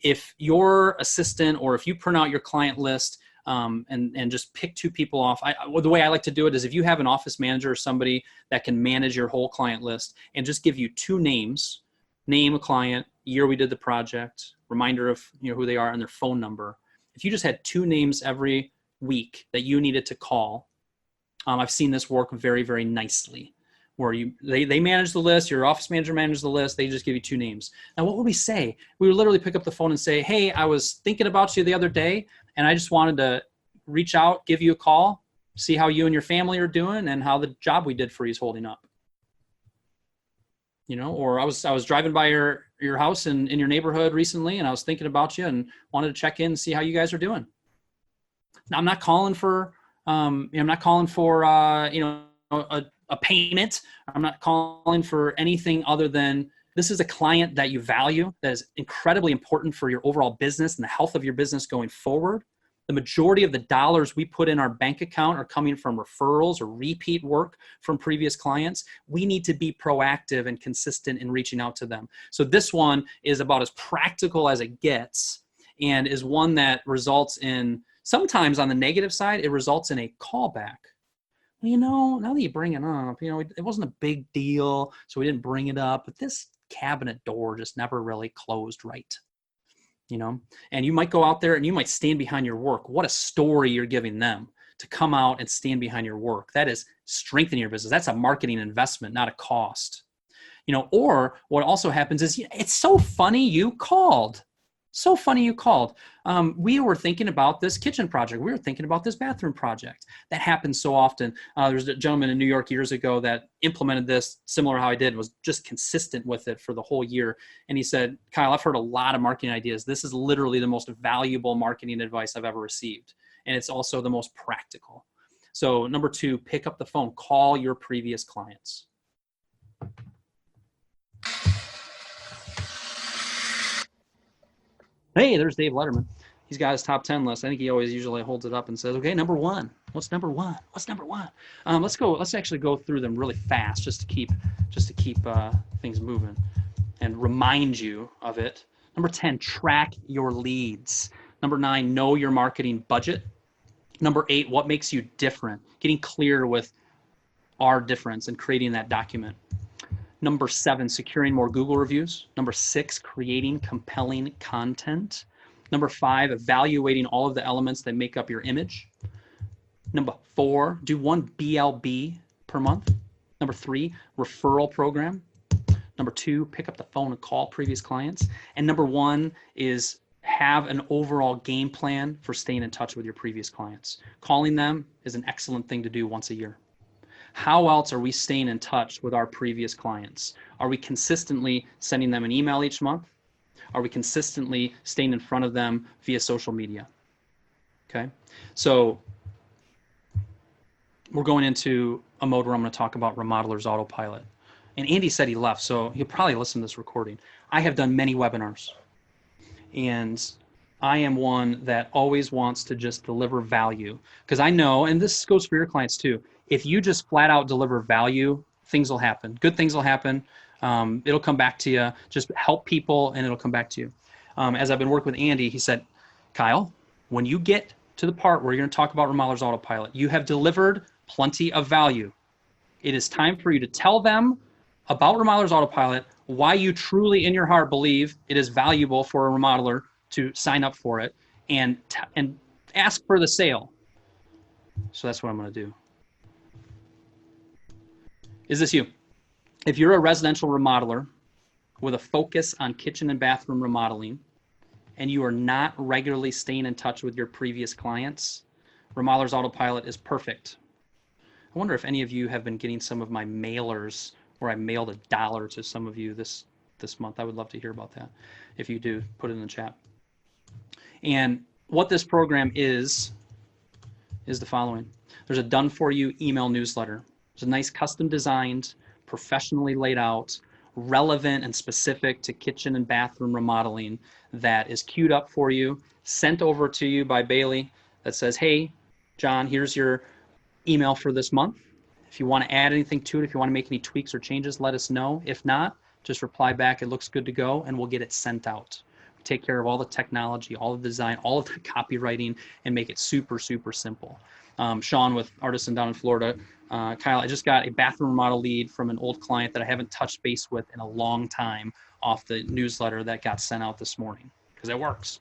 If your assistant or if you print out your client list and just pick 2 people off, the way I like to do it is if you have an office manager or somebody that can manage your whole client list and just give you 2 names, name a client, year we did the project, reminder of who they are and their phone number. If you just had 2 names every week that you needed to call, I've seen this work very, very nicely. Where they manage the list, your office manager manages the list, they just give you 2 names. Now, what would we say? We would literally pick up the phone and say, hey, I was thinking about you the other day, and I just wanted to reach out, give you a call, see how you and your family are doing and how the job we did for you is holding up. You know, or I was driving by your house in your neighborhood recently, and I was thinking about you and wanted to check in and see how you guys are doing. Now, I'm not calling for a payment. I'm not calling for anything other than this is a client that you value, that is incredibly important for your overall business and the health of your business going forward. The majority of the dollars we put in our bank account are coming from referrals or repeat work from previous clients. We need to be proactive and consistent in reaching out to them. So this one is about as practical as it gets, and is one that results in, sometimes on the negative side, it results in a callback. Well, now that you bring it up, it wasn't a big deal, so we didn't bring it up, but this cabinet door just never really closed right. And you might go out there and you might stand behind your work. What a story you're giving them to come out and stand behind your work. That is strengthening your business. That's a marketing investment, not a cost. Or what also happens is, it's so funny you called. So funny you called. We were thinking about this kitchen project. We were thinking about this bathroom project. That happens so often. There's a gentleman in New York years ago that implemented this similar to how I did, was just consistent with it for the whole year. And he said, Kyle, I've heard a lot of marketing ideas. This is literally the most valuable marketing advice I've ever received. And it's also the most practical. So number 2, pick up the phone, call your previous clients. Hey, there's Dave Letterman. He's got his top 10 list. I think he always usually holds it up and says, okay, number 1. What's number 1? What's number 1? Let's actually go through them really fast just to keep things moving and remind you of it. Number 10, track your leads. Number 9, know your marketing budget. Number 8, what makes you different? Getting clear with our difference and creating that document. Number 7, securing more Google reviews. Number 6, creating compelling content. Number 5, evaluating all of the elements that make up your image. Number 4, do 1 BLB per month. Number 3, referral program. Number 2, pick up the phone and call previous clients. And number 1 is have an overall game plan for staying in touch with your previous clients. Calling them is an excellent thing to do once a year. How else are we staying in touch with our previous clients? Are we consistently sending them an email each month? Are we consistently staying in front of them via social media? Okay, so we're going into a mode where I'm going to talk about Remodeler's Autopilot. And Andy said he left, so he'll probably listen to this recording. I have done many webinars, and I am one that always wants to just deliver value, because I know, and this goes for your clients too, if you just flat out deliver value, things will happen. Good things will happen. It'll come back to you. Just help people and it'll come back to you. As I've been working with Andy, he said, Kyle, when you get to the part where you're going to talk about Remodeler's Autopilot, you have delivered plenty of value. It is time for you to tell them about Remodeler's Autopilot, why you truly in your heart believe it is valuable for a remodeler to sign up for it, and ask for the sale. So that's what I'm going to do. Is this you? If you're a residential remodeler with a focus on kitchen and bathroom remodeling, and you are not regularly staying in touch with your previous clients, Remodeler's Autopilot is perfect. I wonder if any of you have been getting some of my mailers where I mailed $1 to some of you this month. I would love to hear about that. If you do, put it in the chat. And what this program is the following. There's a done-for-you email newsletter. It's a nice custom designed, professionally laid out, relevant and specific to kitchen and bathroom remodeling that is queued up for you, sent over to you by Bailey that says, hey, John, here's your email for this month. If you want to add anything to it, if you want to make any tweaks or changes, let us know. If not, just reply back, it looks good to go, and we'll get it sent out. We take care of all the technology, all the design, all of the copywriting, and make it super, super simple. Sean with Artisan down in Florida. Kyle, I just got a bathroom remodel lead from an old client that I haven't touched base with in a long time off the newsletter that got sent out this morning, because it works.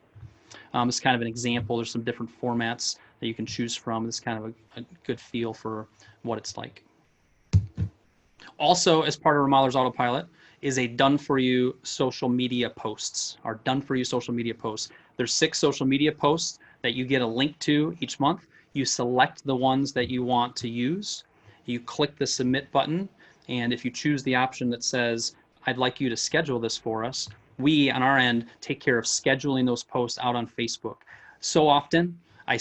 It's kind of an example. There's some different formats that you can choose from. It's kind of a good feel for what it's like. Also, as part of Remodeler's Autopilot, is a done-for-you social media posts. Our done-for-you social media posts. There's 6 social media posts that you get a link to each month. You select the ones that you want to use. You click the submit button, and if you choose the option that says, I'd like you to schedule this for us, we, on our end, take care of scheduling those posts out on Facebook. So often, I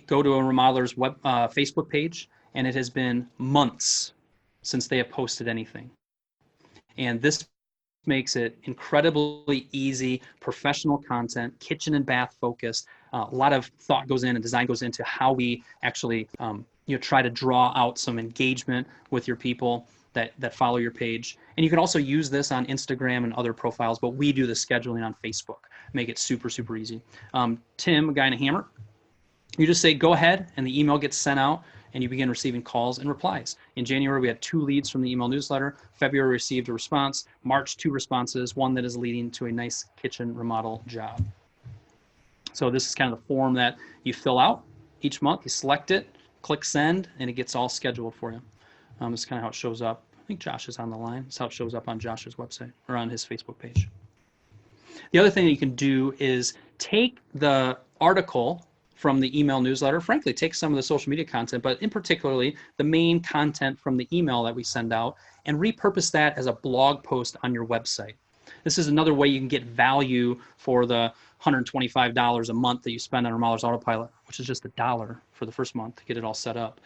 go to a remodeler's Facebook page, and it has been months since they have posted anything. And this makes it incredibly easy, professional content, kitchen and bath focused, A lot of thought goes in and design goes into how we actually try to draw out some engagement with your people that follow your page. And you can also use this on Instagram and other profiles, but we do the scheduling on Facebook. Make it super, super easy. Tim, a guy in a hammer, you just say go ahead and the email gets sent out and you begin receiving calls and replies. In January, we had 2 leads from the email newsletter. February received a response. March, 2 responses, 1 that is leading to a nice kitchen remodel job. So this is kind of the form that you fill out each month. You select it, click send, and it gets all scheduled for you. This is kind of how it shows up. I think Josh is on the line. It's how it shows up on Josh's website or on his Facebook page. The other thing that you can do is take the article from the email newsletter, frankly, take some of the social media content, but in particularly the main content from the email that we send out and repurpose that as a blog post on your website. This is another way you can get value for the $125 a month that you spend on Remodelers Autopilot, which is just $1 for the first month to get it all set up.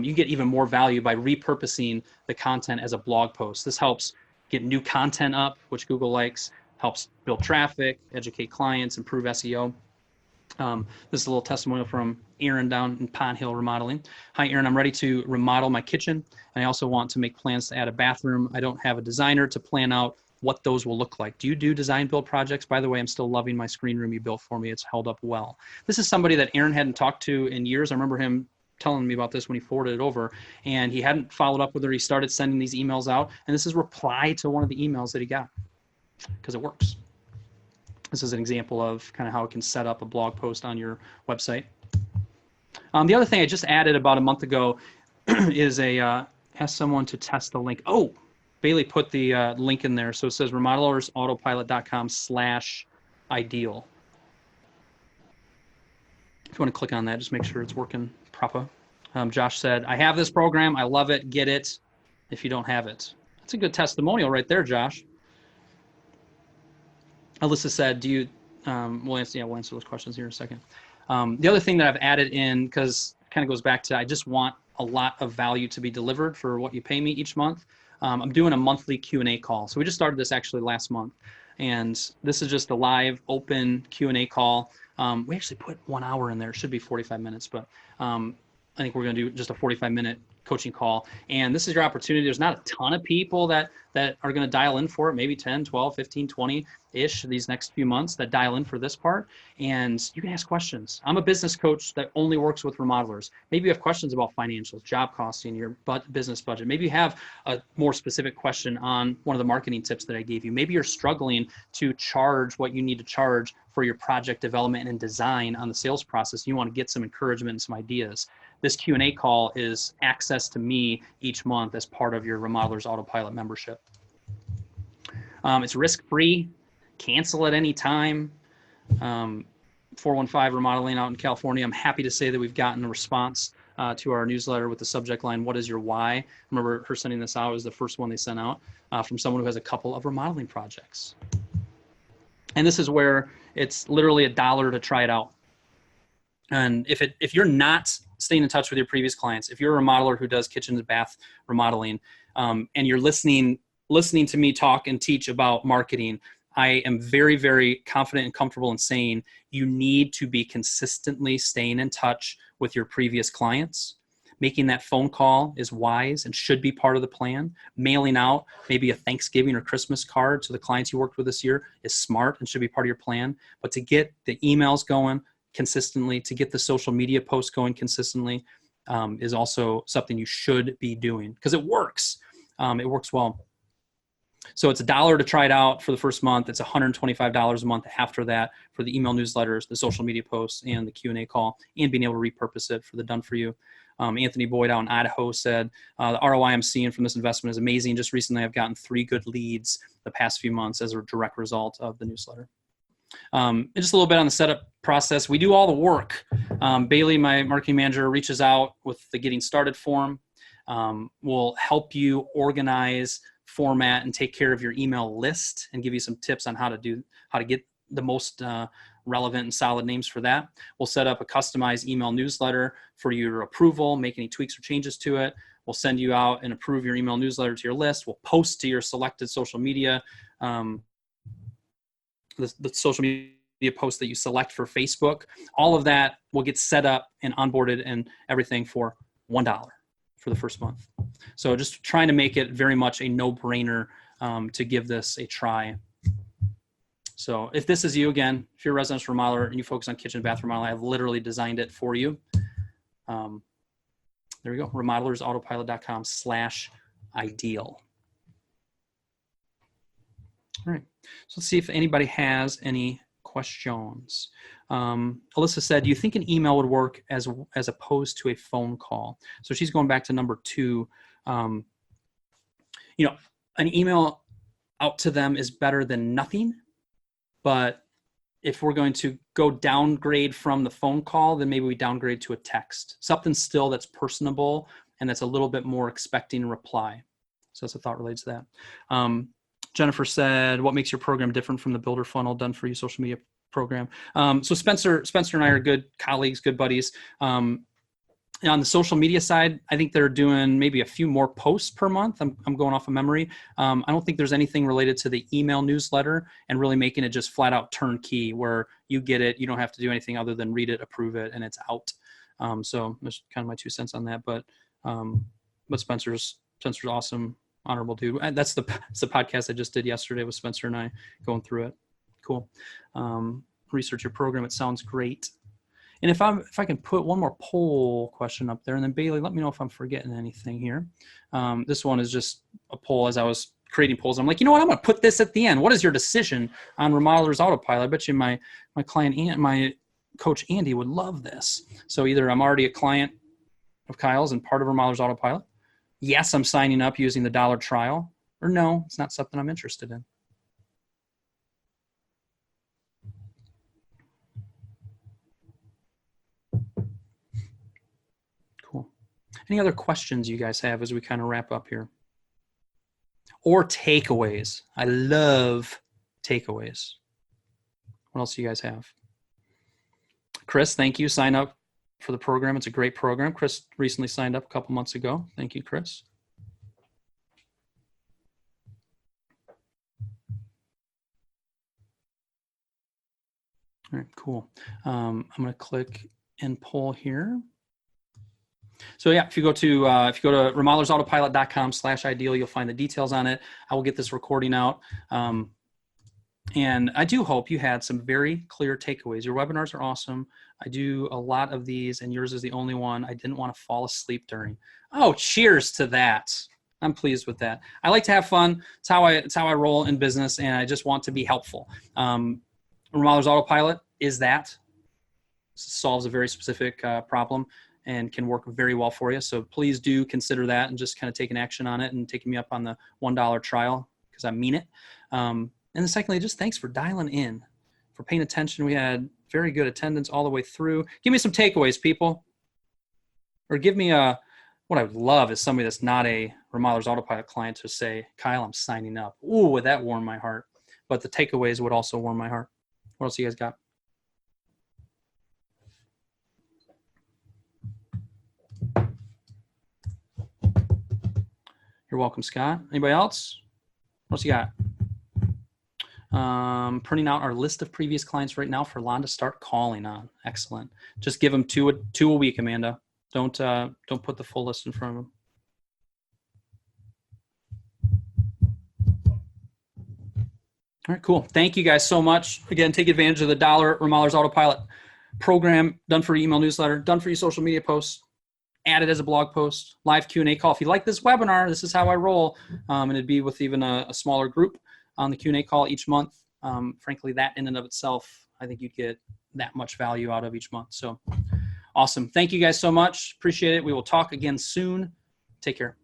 You get even more value by repurposing the content as a blog post. This helps get new content up, which Google likes, helps build traffic, educate clients, improve SEO. This is a little testimonial from Aaron down in Pond Hill Remodeling. Hi, Aaron. I'm ready to remodel my kitchen. And I also want to make plans to add a bathroom. I don't have a designer to plan out what those will look like. Do you do design build projects? By the way, I'm still loving my screen room you built for me. It's held up well. This is somebody that Aaron hadn't talked to in years. I remember him telling me about this when he forwarded it over, and he hadn't followed up with her. He started sending these emails out, and this is reply to one of the emails that he got because it works. This is an example of kind of how it can set up a blog post on your website. The other thing I just added about a month ago is ask someone to test the link. Oh, Bailey put the link in there. So it says remodelersautopilot.com/ideal. If you want to click on that, just make sure it's working proper. Josh said, I have this program. I love it. Get it if you don't have it. That's a good testimonial right there, Josh. Alyssa said, do you, we'll answer those questions here in a second. The other thing that I've added in, because it kind of goes back to, I just want a lot of value to be delivered for what you pay me each month. I'm doing a monthly Q&A call. So we just started this actually last month. And this is just a live open Q&A call. We actually put 1 hour in there. It should be 45 minutes, but I think we're going to do just a 45-minute coaching call. And this is your opportunity. There's not a ton of people that are going to dial in for it, maybe 10, 12, 15, 20-ish these next few months that dial in for this part. And you can ask questions. I'm a business coach that only works with remodelers. Maybe you have questions about financials, job costing, your business budget. Maybe you have a more specific question on one of the marketing tips that I gave you. Maybe you're struggling to charge what you need to charge for your project development and design on the sales process. You want to get some encouragement and some ideas. This Q&A call is access to me each month as part of your Remodelers Autopilot membership. It's risk-free, cancel at any time. 415 Remodeling out in California. I'm happy to say that we've gotten a response to our newsletter with the subject line, what is your why? I remember her sending this out. It was the first one they sent out from someone who has a couple of remodeling projects. And this is where it's literally $1 to try it out. And if you're not staying in touch with your previous clients, if you're a remodeler who does kitchen and bath remodeling, and you're listening to me talk and teach about marketing, I am very, very confident and comfortable in saying you need to be consistently staying in touch with your previous clients. Making that phone call is wise and should be part of the plan. Mailing out maybe a Thanksgiving or Christmas card to the clients you worked with this year is smart and should be part of your plan. But to get the emails going consistently, to get the social media posts going consistently, is also something you should be doing because it works. It works well. So it's $1 to try it out for the first month. It's $125 a month after that for the email newsletters, the social media posts, and the Q&A call, and being able to repurpose it for the done for you. Anthony Boyd out in Idaho said, the ROI I'm seeing from this investment is amazing. Just recently, I've gotten 3 good leads the past few months as a direct result of the newsletter. And just a little bit on the setup process. We do all the work. Bailey, my marketing manager, reaches out with the getting started form. We'll help you organize, format, and take care of your email list and give you some tips on how to get the most relevant and solid names for that. We'll set up a customized email newsletter for your approval, make any tweaks or changes to it. We'll send you out and approve your email newsletter to your list. We'll post to your selected social media, the social media media post that you select for Facebook. All of that will get set up and onboarded and everything for $1 for the first month. So just trying to make it very much a no-brainer to give this a try. So if this is you, again, if you're a residential remodeler and you focus on kitchen and bathroom remodeling, I've literally designed it for you. There we go, remodelersautopilot.com/ideal. All right, so let's see if anybody has any questions. Alyssa said, do you think an email would work as opposed to a phone call? So she's going back to number 2. An email out to them is better than nothing. But if we're going to go downgrade from the phone call, then maybe we downgrade to a text. Something still that's personable and that's a little bit more expecting a reply. So that's a thought related to that. Jennifer said, what makes your program different from the builder funnel done for you social media program? So Spencer and I are good colleagues, good buddies. On the social media side, I think they're doing maybe a few more posts per month. I'm going off of memory. I don't think there's anything related to the email newsletter and really making it just flat out turnkey where you get it. You don't have to do anything other than read it, approve it, and it's out. So that's kind of my 2 cents on that. But Spencer's awesome, honorable dude. And that's the podcast I just did yesterday with Spencer and I going through it. Cool. Research your program. It sounds great. And if I can put one more poll question up there, and then Bailey, let me know if I'm forgetting anything here. This one is just a poll as I was creating polls. I'm like, you know what? I'm going to put this at the end. What is your decision on Remodelers Autopilot? I bet you my client and my coach Andy would love this. So either I'm already a client of Kyle's and part of Remodelers Autopilot. Yes, I'm signing up using the $1 trial. Or no, it's not something I'm interested in. Any other questions you guys have as we kind of wrap up here? Or takeaways. I love takeaways. What else do you guys have? Chris, thank you. Sign up for the program. It's a great program. Chris recently signed up a couple months ago. Thank you, Chris. All right, cool. I'm going to click and pull here. So yeah, if you go to remodelersautopilot.com/ideal, you'll find the details on it. I will get this recording out. And I do hope you had some very clear takeaways. Your webinars are awesome. I do a lot of these, and yours is the only one I didn't want to fall asleep during. Oh, cheers to that. I'm pleased with that. I like to have fun. It's how I roll in business, and I just want to be helpful. Remodelers Autopilot is that. Solves a very specific problem and can work very well for you. So please do consider that and just kind of take an action on it and taking me up on the $1 trial because I mean it. And then secondly, just thanks for dialing in, for paying attention. We had very good attendance all the way through. Give me some takeaways, people. Or give me what I would love is somebody that's not a Remodelers Autopilot client to say, Kyle, I'm signing up. Ooh, would that warm my heart? But the takeaways would also warm my heart. What else you guys got? You're welcome, Scott. Anybody else? What else you got? Printing out our list of previous clients right now for Lon to start calling on. Excellent. Just give them two a week, Amanda. Don't put the full list in front of them. All right, cool. Thank you guys so much. Again, take advantage of the $1 Remodelers Autopilot program, done for your email newsletter, done for your social media posts, added as a blog post, live Q&A call. If you like this webinar, this is how I roll. And it'd be with even a smaller group on the Q&A call each month. Frankly, that in and of itself, I think you'd get that much value out of each month. So awesome. Thank you guys so much. Appreciate it. We will talk again soon. Take care.